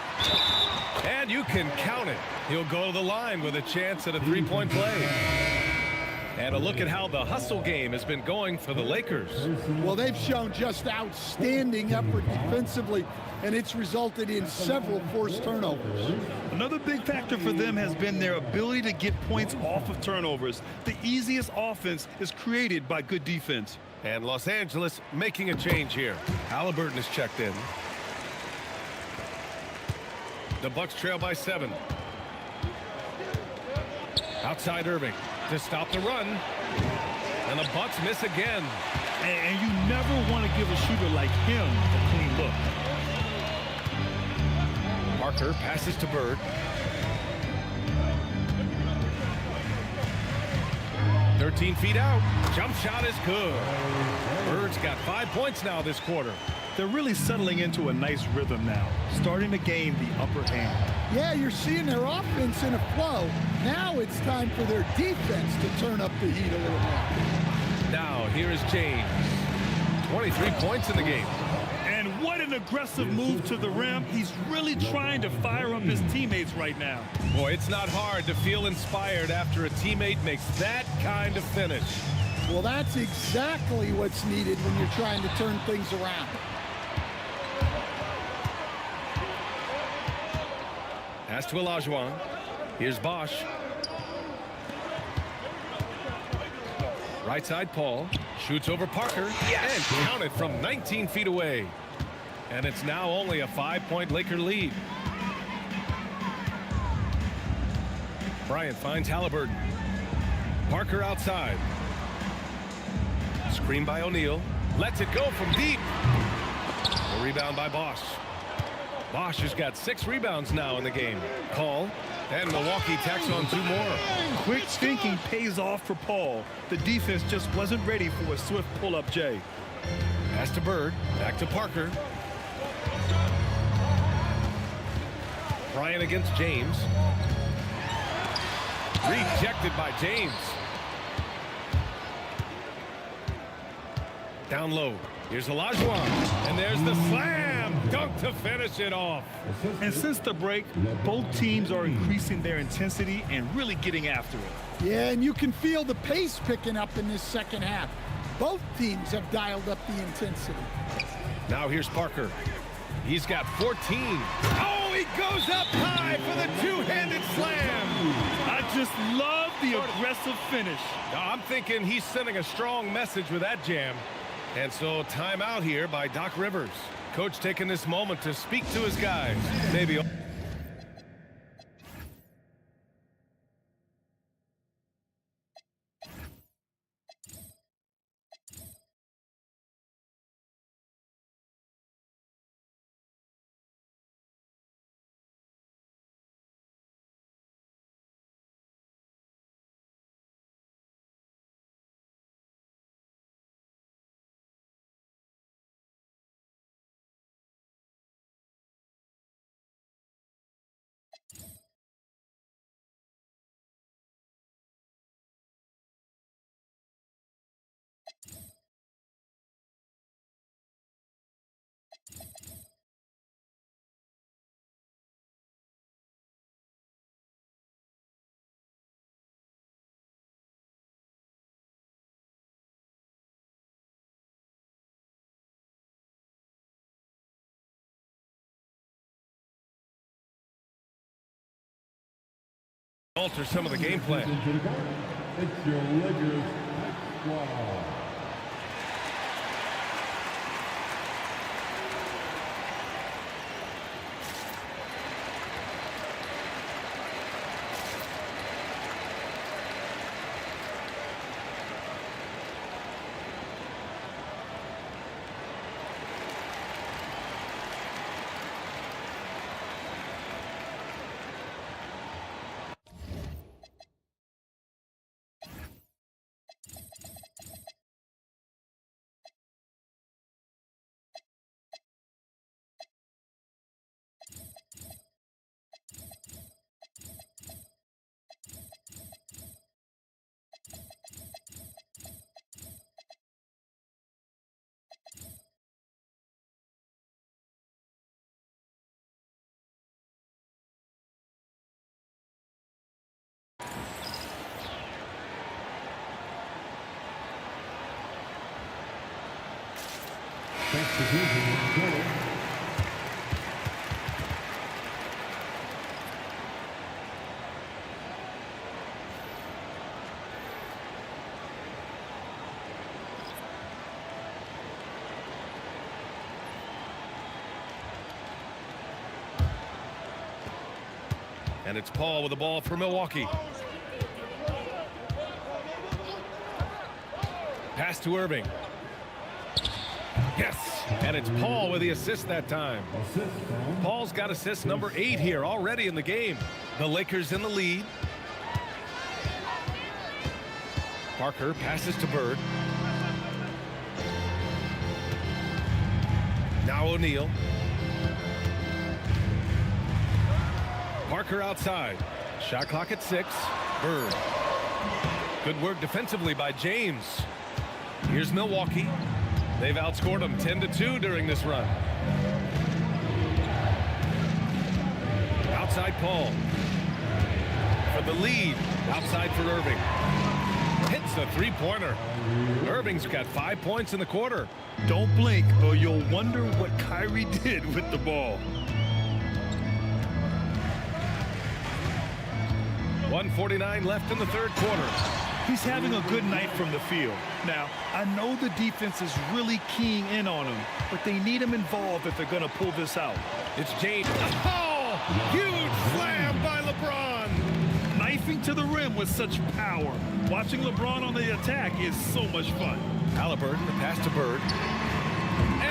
And you can count it. He'll go to the line with a chance at a three-point play. And a look at how the hustle game has been going for the Lakers. Well, they've shown just outstanding effort defensively, and it's resulted in several forced turnovers. Another big factor for them has been their ability to get points off of turnovers. The easiest offense is created by good defense. And Los Angeles making a change here. Halliburton is checked in. The Bucks trail by 7. Outside Irving to stop the run. And the Bucks miss again. And you never want to give a shooter like him a clean look. Parker passes to Bird. 13 feet out. Jump shot is good. Bird's got 5 points now this quarter. They're really settling into a nice rhythm now, starting to gain the upper hand. Yeah, you're seeing their offense in a flow. Now it's time for their defense to turn up the heat a little more. Now here is James. 23 points in the game. And what an aggressive move to the rim. He's really trying to fire up his teammates right now. Boy, it's not hard to feel inspired after a teammate makes that kind of finish. Well, that's exactly what's needed when you're trying to turn things around. Pass to Olajuwon. Here's Bosch. Right side, Paul. Shoots over Parker. Yes! And counted from 19 feet away. And it's now only a 5-point Laker lead. Bryant finds Halliburton. Parker outside. Screen by O'Neal. Lets it go from deep. A rebound by Bosch. Bosch has got 6 rebounds now in the game. Call. And Milwaukee tacks on 2 more. Quick thinking pays off for Paul. The defense just wasn't ready for a swift pull-up J. Pass to Bird. Back to Parker. Bryant against James. Rejected by James. Down low. Here's Olajuwon. And there's the slam dunk to finish it off. And since the break, both teams are increasing their intensity and really getting after it. Yeah, and you can feel the pace picking up in this second half. Both teams have dialed up the intensity. Now here's Parker. He's got 14. Oh, he goes up high for the two-handed slam. I just love the aggressive finish. Now, I'm thinking he's sending a strong message with that jam. And so timeout here by Doc Rivers. Coach taking this moment to speak to his guys. Maybe alter some of the game plan. It's your Lakers squad. And it's Paul with the ball for Milwaukee. Pass to Irving. Yes, and it's Paul with the assist that time. Paul's got assist number 8 here already in the game. The Lakers in the lead. Parker passes to Bird. Now O'Neal. Parker outside. Shot clock at 6. Bird. Good work defensively by James. Here's Milwaukee. They've outscored them 10-2 during this run. Outside Paul. For the lead. Outside for Irving. Hits the three-pointer. Irving's got 5 points in the quarter. Don't blink or you'll wonder what Kyrie did with the ball. 1:49 left in the third quarter. He's having a good night from the field. Now, I know the defense is really keying in on him, but they need him involved if they're going to pull this out. It's James. Oh! Huge slam by LeBron. Knifing to the rim with such power. Watching LeBron on the attack is so much fun. Halliburton, the pass to Bird.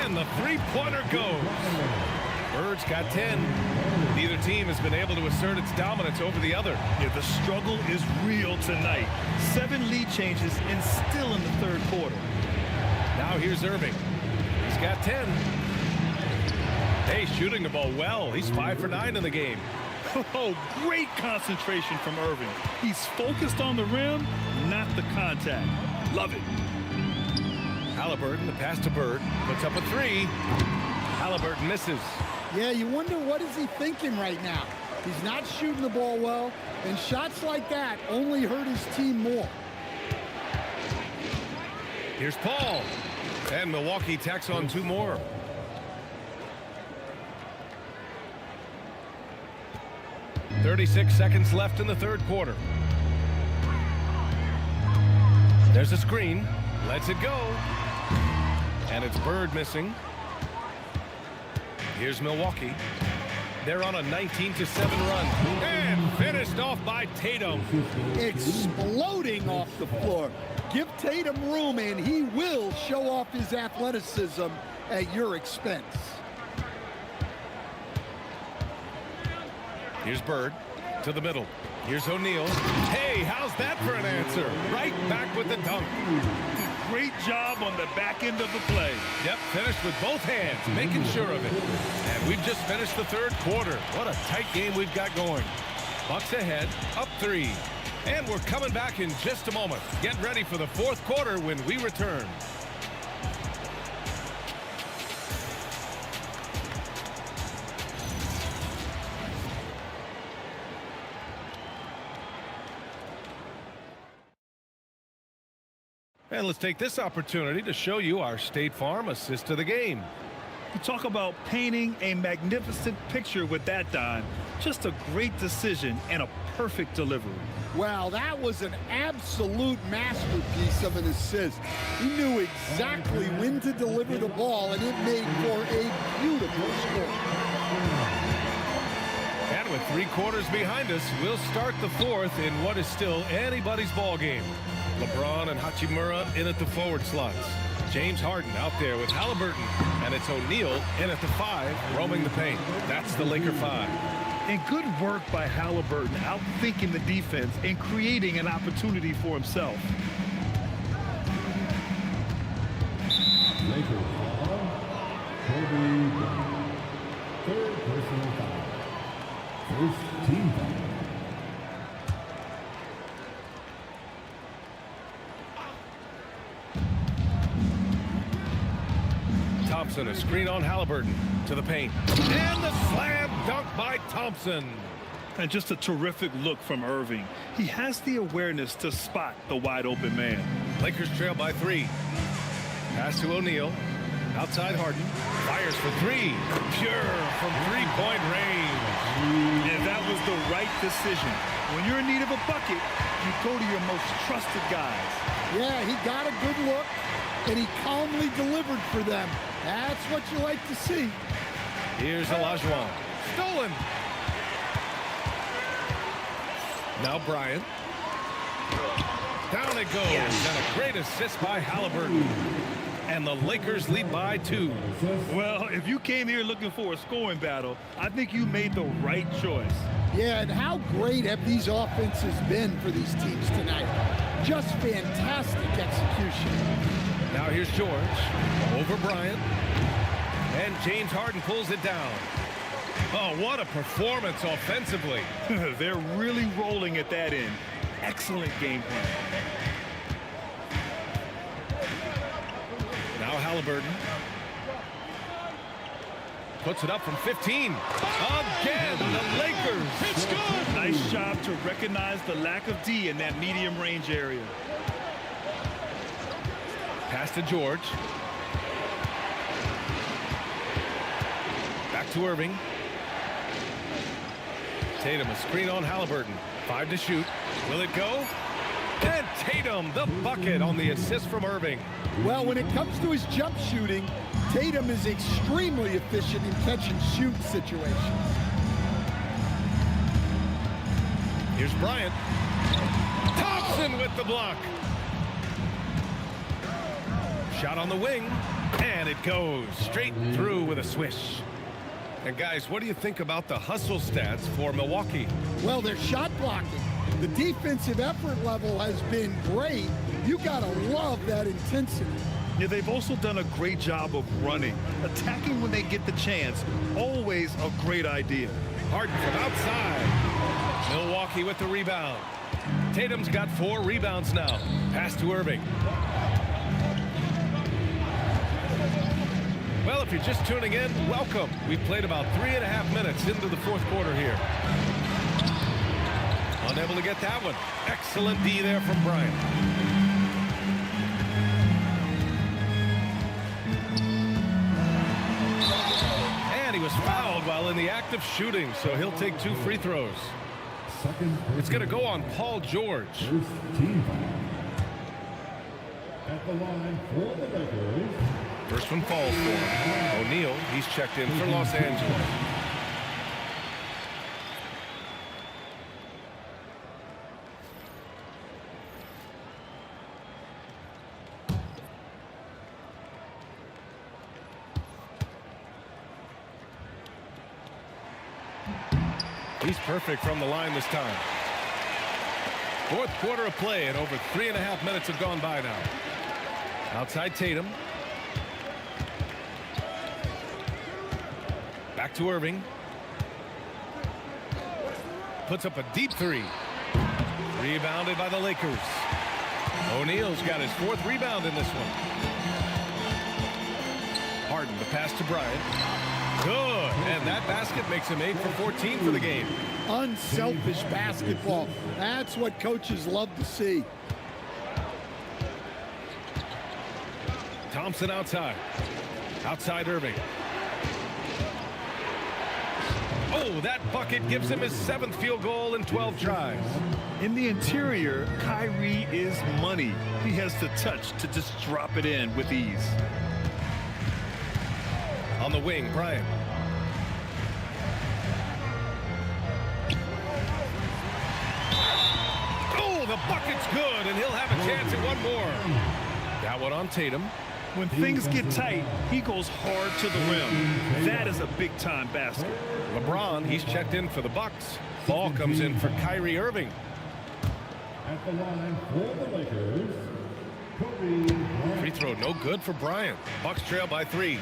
And the three-pointer goes. Bird's got 10. Neither team has been able to assert its dominance over the other. Yeah, the struggle is real tonight. 7 lead changes and still in the third quarter. Now here's Irving. He's got 10. Hey, shooting the ball well. He's 5 for 9 in the game. Oh, great concentration from Irving. He's focused on the rim, not the contact. Love it. Halliburton, the pass to Bird. Puts up a 3. Halliburton misses. Yeah, you wonder what is he thinking right now. He's not shooting the ball well, and shots like that only hurt his team more. Here's Paul. And Milwaukee tacks on 2 more. .36 seconds left in the third quarter. There's a screen. Lets it go. And it's Bird missing. Here's Milwaukee. They're on a 19-7 run. And finished off by Tatum. Exploding off the floor. Give Tatum room and he will show off his athleticism at your expense. Here's Bird to the middle. Here's O'Neal. Hey, how's that for an answer? Right back with the dunk. Great job on the back end of the play. Yep, finished with both hands, making sure of it. And we've just finished the third quarter. What a tight game we've got going. Bucks ahead, up 3. And we're coming back in just a moment. Get ready for the fourth quarter when we return. And let's take this opportunity to show you our State Farm assist to the game. You talk about painting a magnificent picture with that dime. Just a great decision and a perfect delivery. Wow, that was an absolute masterpiece of an assist. He knew exactly when to deliver the ball, and it made for a beautiful score. And with 3 quarters behind us, we'll start the 4th in what is still anybody's ball game. LeBron and Hachimura in at the forward slots. James Harden out there with Halliburton, and it's O'Neal in at the 5, roaming the paint. That's the Laker 5. And good work by Halliburton, outthinking the defense and creating an opportunity for himself. Lakers foul. Kobe Bryant. 3rd personal foul. 1st team foul. Thompson, a screen on Halliburton to the paint. And the slam dunk by Thompson. And just a terrific look from Irving. He has the awareness to spot the wide open man. Lakers trail by 3. Pass to O'Neal. Outside Harden. Fires for 3. Pure from 3-point range. And that was the right decision. When you're in need of a bucket, you go to your most trusted guys. Yeah, he got a good look, and he calmly delivered for them. That's what you like to see. Here's Olajuwon. Stolen. Now Bryant. Down it goes. Yes. And a great assist by Halliburton. And the Lakers lead by 2. Well, if you came here looking for a scoring battle, I think you made the right choice. Yeah, and how great have these offenses been for these teams tonight? Just fantastic execution. Now here's George. Over Bryant. And James Harden pulls it down. Oh, what a performance offensively. They're really rolling at that end. Excellent game plan. Now Halliburton. Puts it up from 15. Again, the Lakers. It's good. Nice job to recognize the lack of D in that medium range area. Pass to George. Back to Irving. Tatum, a screen on Halliburton. 5 to shoot. Will it go? And Tatum, the bucket on the assist from Irving. Well, when it comes to his jump shooting, Tatum is extremely efficient in catch and shoot situations. Here's Bryant. Thompson with the block. Shot on the wing, and it goes straight through with a swish. And guys, what do you think about the hustle stats for Milwaukee? Well, their shot blocking. The defensive effort level has been great. You gotta love that intensity. Yeah, they've also done a great job of running. Attacking when they get the chance. Always a great idea. Harden from outside. Milwaukee with the rebound. Tatum's got 4 rebounds now. Pass to Irving. Well, if you're just tuning in, welcome. We've played about 3.5 minutes into the 4th quarter here. Unable to get that one. Excellent D there from Bryant. And he was fouled while in the act of shooting, so he'll take 2 free throws. It's going to go on Paul George. 1st team foul. At the line for the Lakers. First one falls for him. O'Neal, he's checked in for Los Angeles. He's perfect from the line this time. 4th quarter of play, and over 3.5 minutes have gone by now. Outside Tatum. Back to Irving. Puts up a deep 3. Rebounded by the Lakers. O'Neal's got his 4th rebound in this one. Harden, the pass to Bryant. Good. And that basket makes him 8 for 14 for the game. Unselfish basketball. That's what coaches love to see. Thompson outside. Outside Irving. Oh, that bucket gives him his 7th field goal in 12 tries. In the interior, Kyrie is money. He has the touch to just drop it in with ease. On the wing, Bryant. Oh, the bucket's good, and he'll have a chance at one more. That one on Tatum. When things get tight, he goes hard to the rim. That is a big-time basket. LeBron, he's checked in for the Bucks. Ball comes in for Kyrie Irving. At the line for the Lakers, Kobe Bryant. Free throw no good for Bryant. Bucks trail by 3.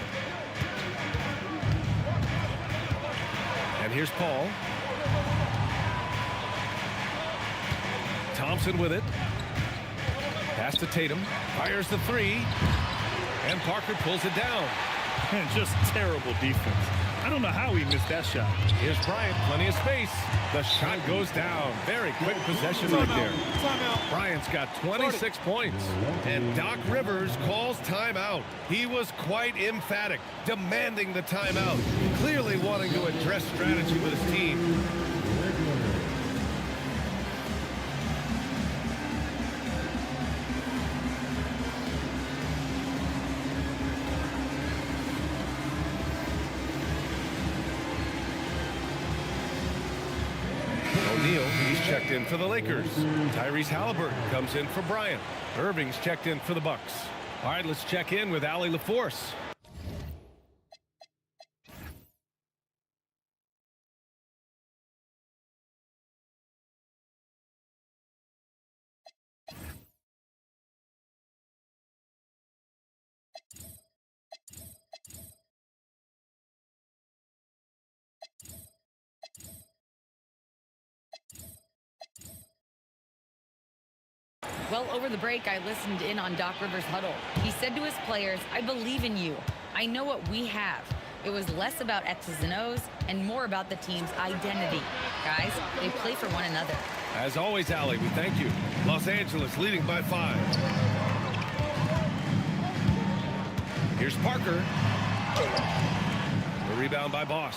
And here's Paul. Thompson with it. Pass to Tatum. Fires the 3. And Parker pulls it down. And just terrible defense. I don't know how he missed that shot. Here's Bryant, plenty of space. The shot goes down. Very quick possession right there. Timeout. Bryant's got 26 points. And Doc Rivers calls timeout. He was quite emphatic, demanding the timeout, clearly wanting to address strategy with his team. He's checked in for the Lakers. Tyrese Halliburton comes in for Bryant. Irving's checked in for the Bucks. All right, let's check in with Allie LaForce. Well, over the break, I listened in on Doc Rivers' huddle. He said to his players, I believe in you. I know what we have. It was less about X's and O's and more about the team's identity. Guys, they play for one another. As always, Allie, we thank you. Los Angeles leading by 5. Here's Parker. The rebound by Bosch.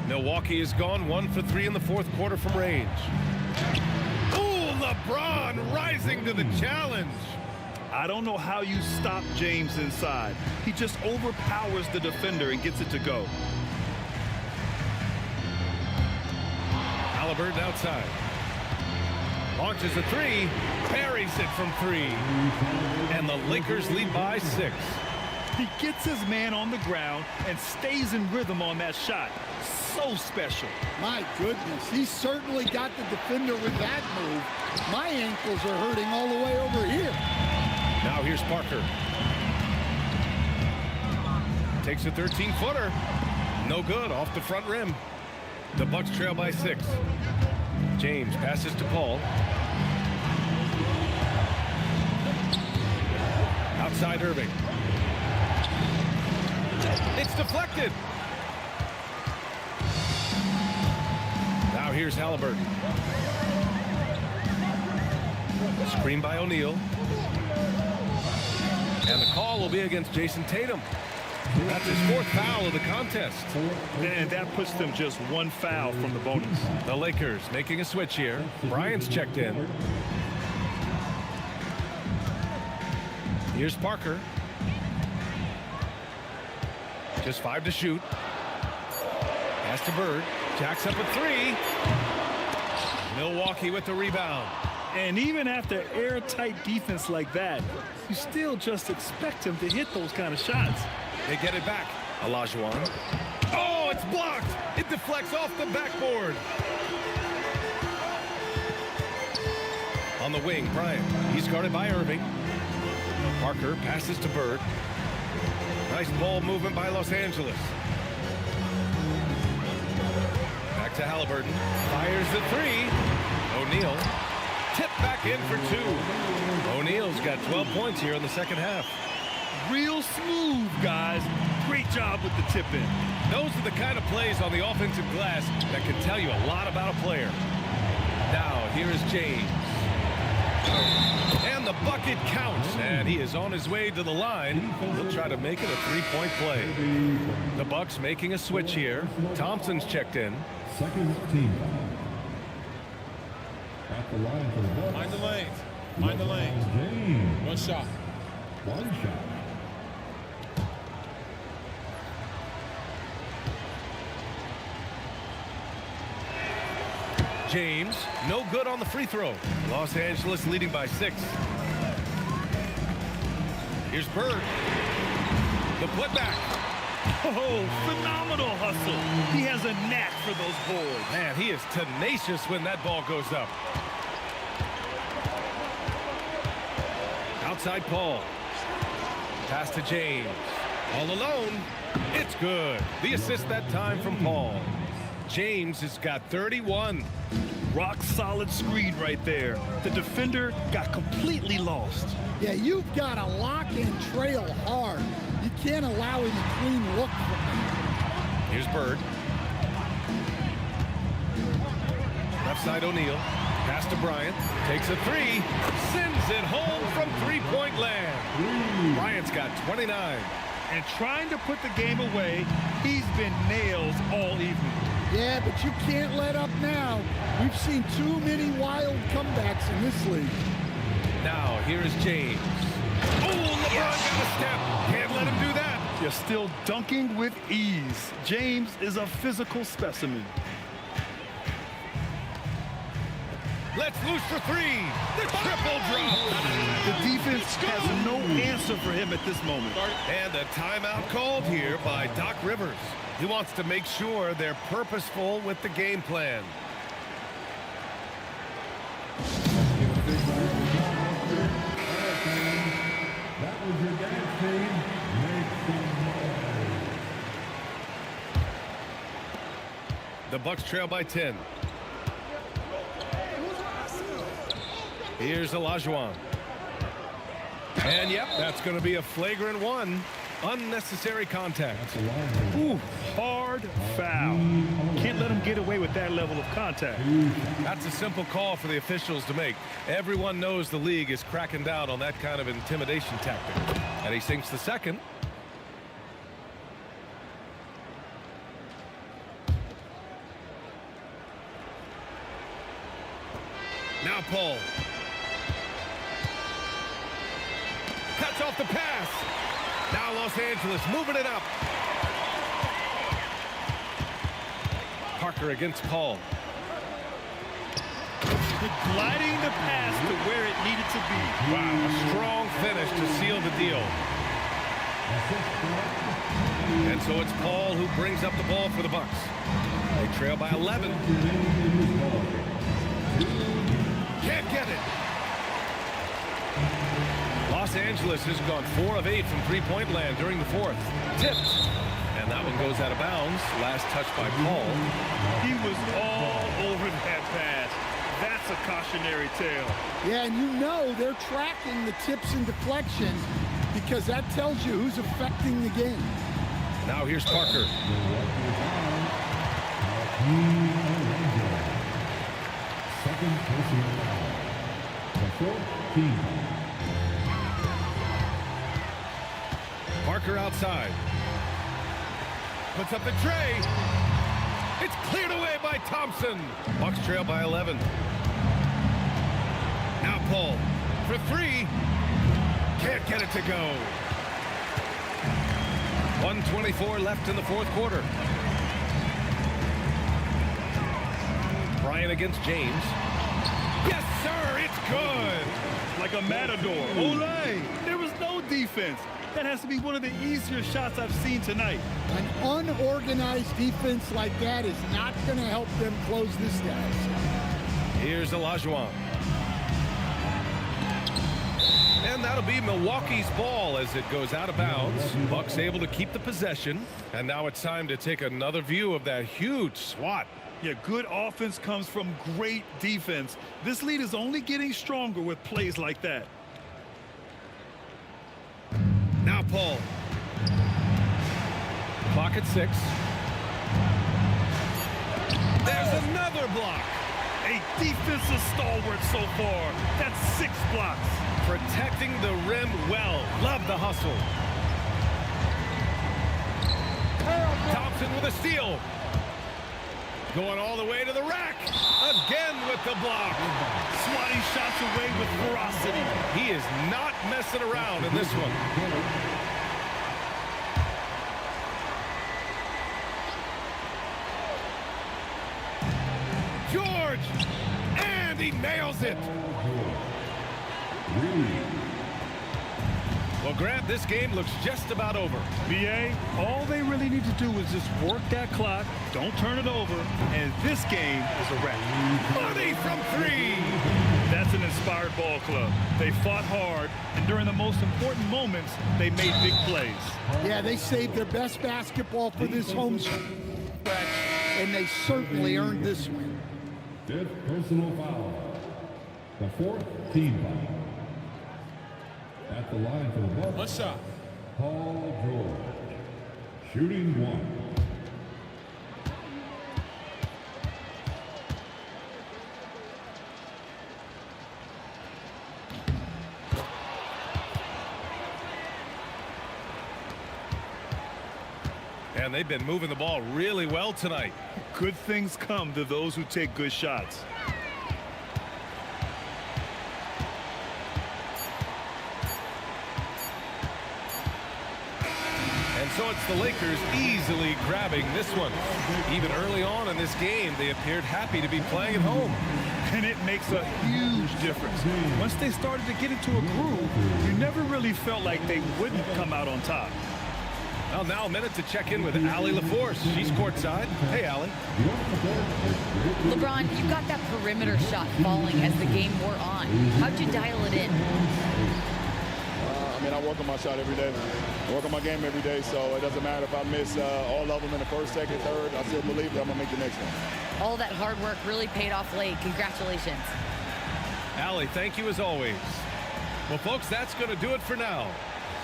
Milwaukee is gone 1 for 3 in the 4th quarter from range. LeBron rising to the challenge. I don't know how you stop James inside. He just overpowers the defender and gets it to go. Halliburton outside. Launches a 3. Buries it from 3. And the Lakers lead by 6. He gets his man on the ground and stays in rhythm on that shot. So special. My goodness, he certainly got the defender with that move. My ankles are hurting all the way over here. Now here's Parker. Takes a 13-footer. No good, off the front rim. The Bucks trail by 6. James passes to Paul. Outside Irving. It's deflected. Now here's Halliburton. Screen by O'Neal. And the call will be against Jason Tatum. That's his 4th foul of the contest. And that puts them just 1 foul from the bonus. The Lakers making a switch here. Bryant's checked in. Here's Parker. Just 5 to shoot. Pass to Bird. Jacks up a 3. Milwaukee with the rebound. And even after airtight defense like that, you still just expect him to hit those kind of shots. They get it back. Olajuwon. Oh, it's blocked. It deflects off the backboard. On the wing, Bryant. He's guarded by Irving. Parker passes to Bird. Nice ball movement by Los Angeles. Back to Halliburton. Fires the 3. O'Neal. Tip back in for 2. O'Neal's got 12 points here in the second half. Real smooth, guys. Great job with the tip in. Those are the kind of plays on the offensive glass that can tell you a lot about a player. Now, here is James. And the bucket counts, and he is on his way to the line. He'll try to make it a three-point play. The Bucks making a switch here. Thompson's checked in. Second team. At the line for the Bucks. Mind the lanes. Mind the lanes. James. One shot. One shot. James, no good on the free throw. Los Angeles leading by 6. Here's Bird. The putback. Oh, phenomenal hustle. He has a knack for those boards. Man, he is tenacious when that ball goes up. Outside Paul. Pass to James. All alone. It's good. The assist that time from Paul. James has got 31. Rock solid screen right there. The defender got completely lost. Yeah, you've got to lock and trail hard. You can't allow him a clean look from him. Here's Bird. Left side O'Neal. Pass to Bryant. Takes a 3. Sends it home from three-point land. Bryant's got 29. And trying to put the game away, he's been nails all evening. Yeah, but you can't let up now. We've seen too many wild comebacks in this league. Now, here is James. Oh, LeBron got a step. Can't let him do that. You're still dunking with ease. James is a physical specimen. Let's loose for 3. The triple drop. The defense has no answer for him at this moment. And a timeout called here by Doc Rivers. He wants to make sure they're purposeful with the game plan. That was your dance team. Make some noise. The Bucks trail by 10. Here's Olajuwon. And yep, that's going to be a flagrant 1. Unnecessary contact. Ooh, hard foul. Can't let him get away with that level of contact. That's a simple call for the officials to make. Everyone knows the league is cracking down on that kind of intimidation tactic. And he sinks the second. Now Paul. Cuts off the pass. Now Los Angeles moving it up. Parker against Paul. Gliding the pass to where it needed to be. Wow, a strong finish to seal the deal. And so it's Paul who brings up the ball for the Bucks. They trail by 11. Can't get it. Los Angeles has gone 4 of 8 from three-point land during the 4th. Tipped. And that one goes out of bounds. Last touch by Paul. He was all over that pass. That's a cautionary tale. Yeah, and you know they're tracking the tips and deflections because that tells you who's affecting the game. Now here's Parker. Second personal foul. The 14th. Parker outside. Puts up the tray. It's cleared away by Thompson. Bucks trail by 11. Now Paul for 3. Can't get it to go. 1:24 left in the 4th quarter. Bryant against James. Yes, sir, it's good. Like a matador. Olay! There was no defense. That has to be one of the easier shots I've seen tonight. An unorganized defense like that is not going to help them close this down. Here's Olajuwon. And that'll be Milwaukee's ball as it goes out of bounds. Bucks able to keep the possession. And now it's time to take another view of that huge swat. Yeah, good offense comes from great defense. This lead is only getting stronger with plays like that. Now Paul. Clock at 6. There's another block. A defensive stalwart so far. That's 6 blocks. Protecting the rim well. Love the hustle. Thompson with a steal. Going all the way to the rack. Again with the block. Swatting shots away with ferocity. He is not messing around in this one. George! And he nails it. Well, Grant, this game looks just about over. BA, all they really need to do is just work that clock, don't turn it over, and this game is a wrap. Money from 3. That's an inspired ball club. They fought hard, and during the most important moments, they made big plays. Yeah, they saved their best basketball for this home stretch, and they certainly earned this win. 5th personal foul. The 4th team foul. At the line for the ball. One shot. Paul George. Shooting 1. And they've been moving the ball really well tonight. Good things come to those who take good shots. And so it's the Lakers easily grabbing this one. Even early on in this game, they appeared happy to be playing at home. And it makes a huge difference. Once they started to get into a groove, you never really felt like they wouldn't come out on top. Well, now a minute to check in with Allie LaForce. She's courtside. Hey, Allie. LeBron, you got that perimeter shot falling as the game wore on. How'd you dial it in? I mean, I work on my shot every day. I work on my game every day, so it doesn't matter if I miss all of them in the first, second, third. I still believe that I'm going to make the next one. All that hard work really paid off late. Congratulations. Allie, thank you as always. Well, folks, that's going to do it for now.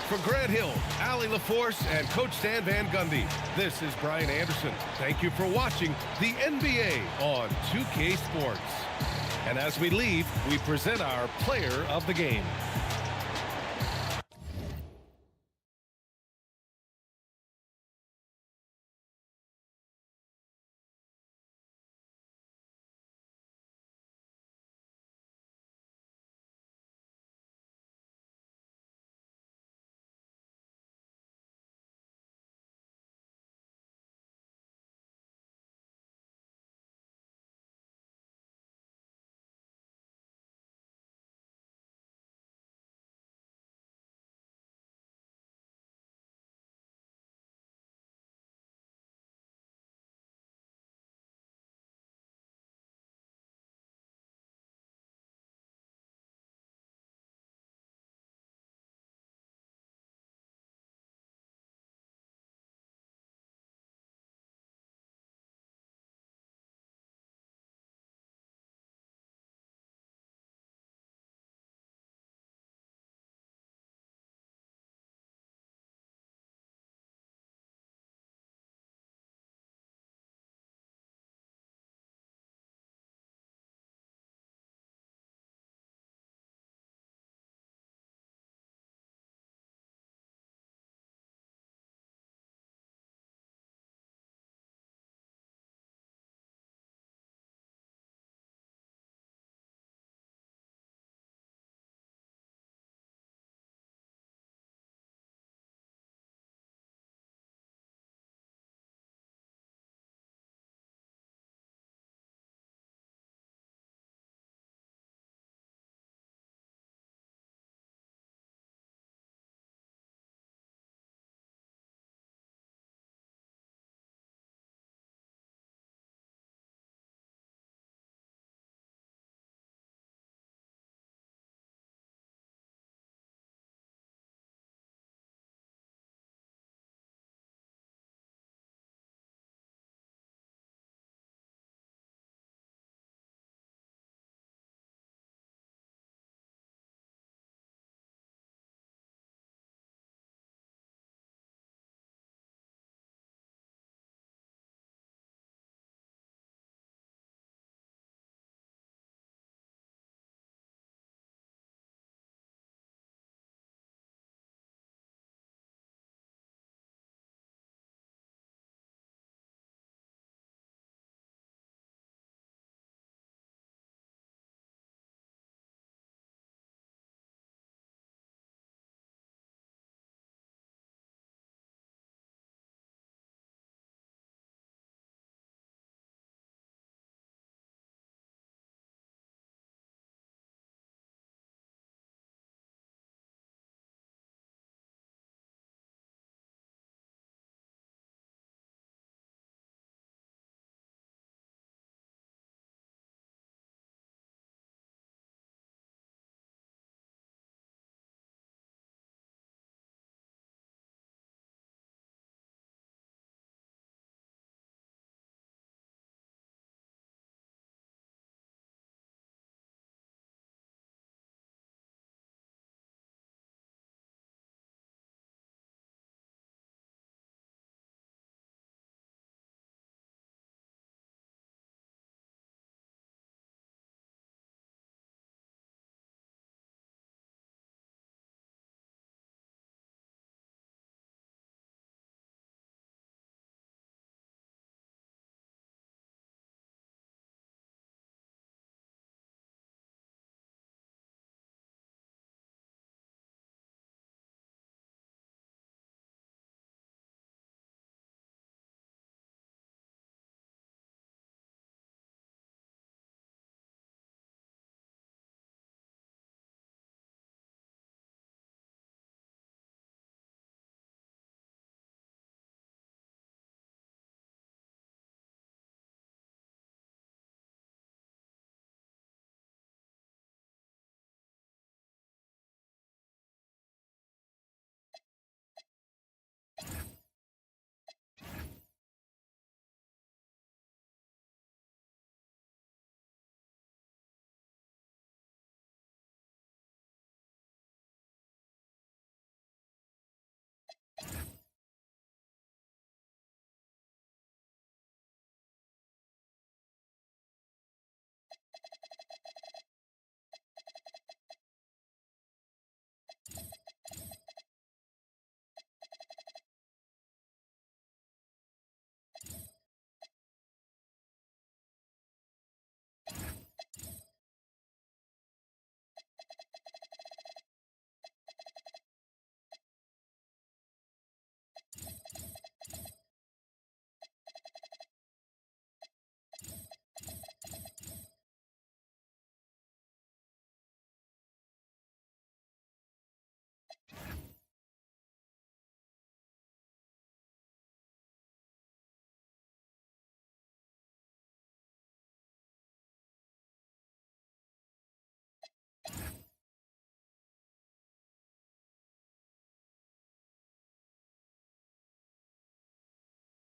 For Grant Hill, Allie LaForce, and Coach Stan Van Gundy, this is Brian Anderson. Thank you for watching the NBA on 2K Sports. And as we leave, we present our player of the game.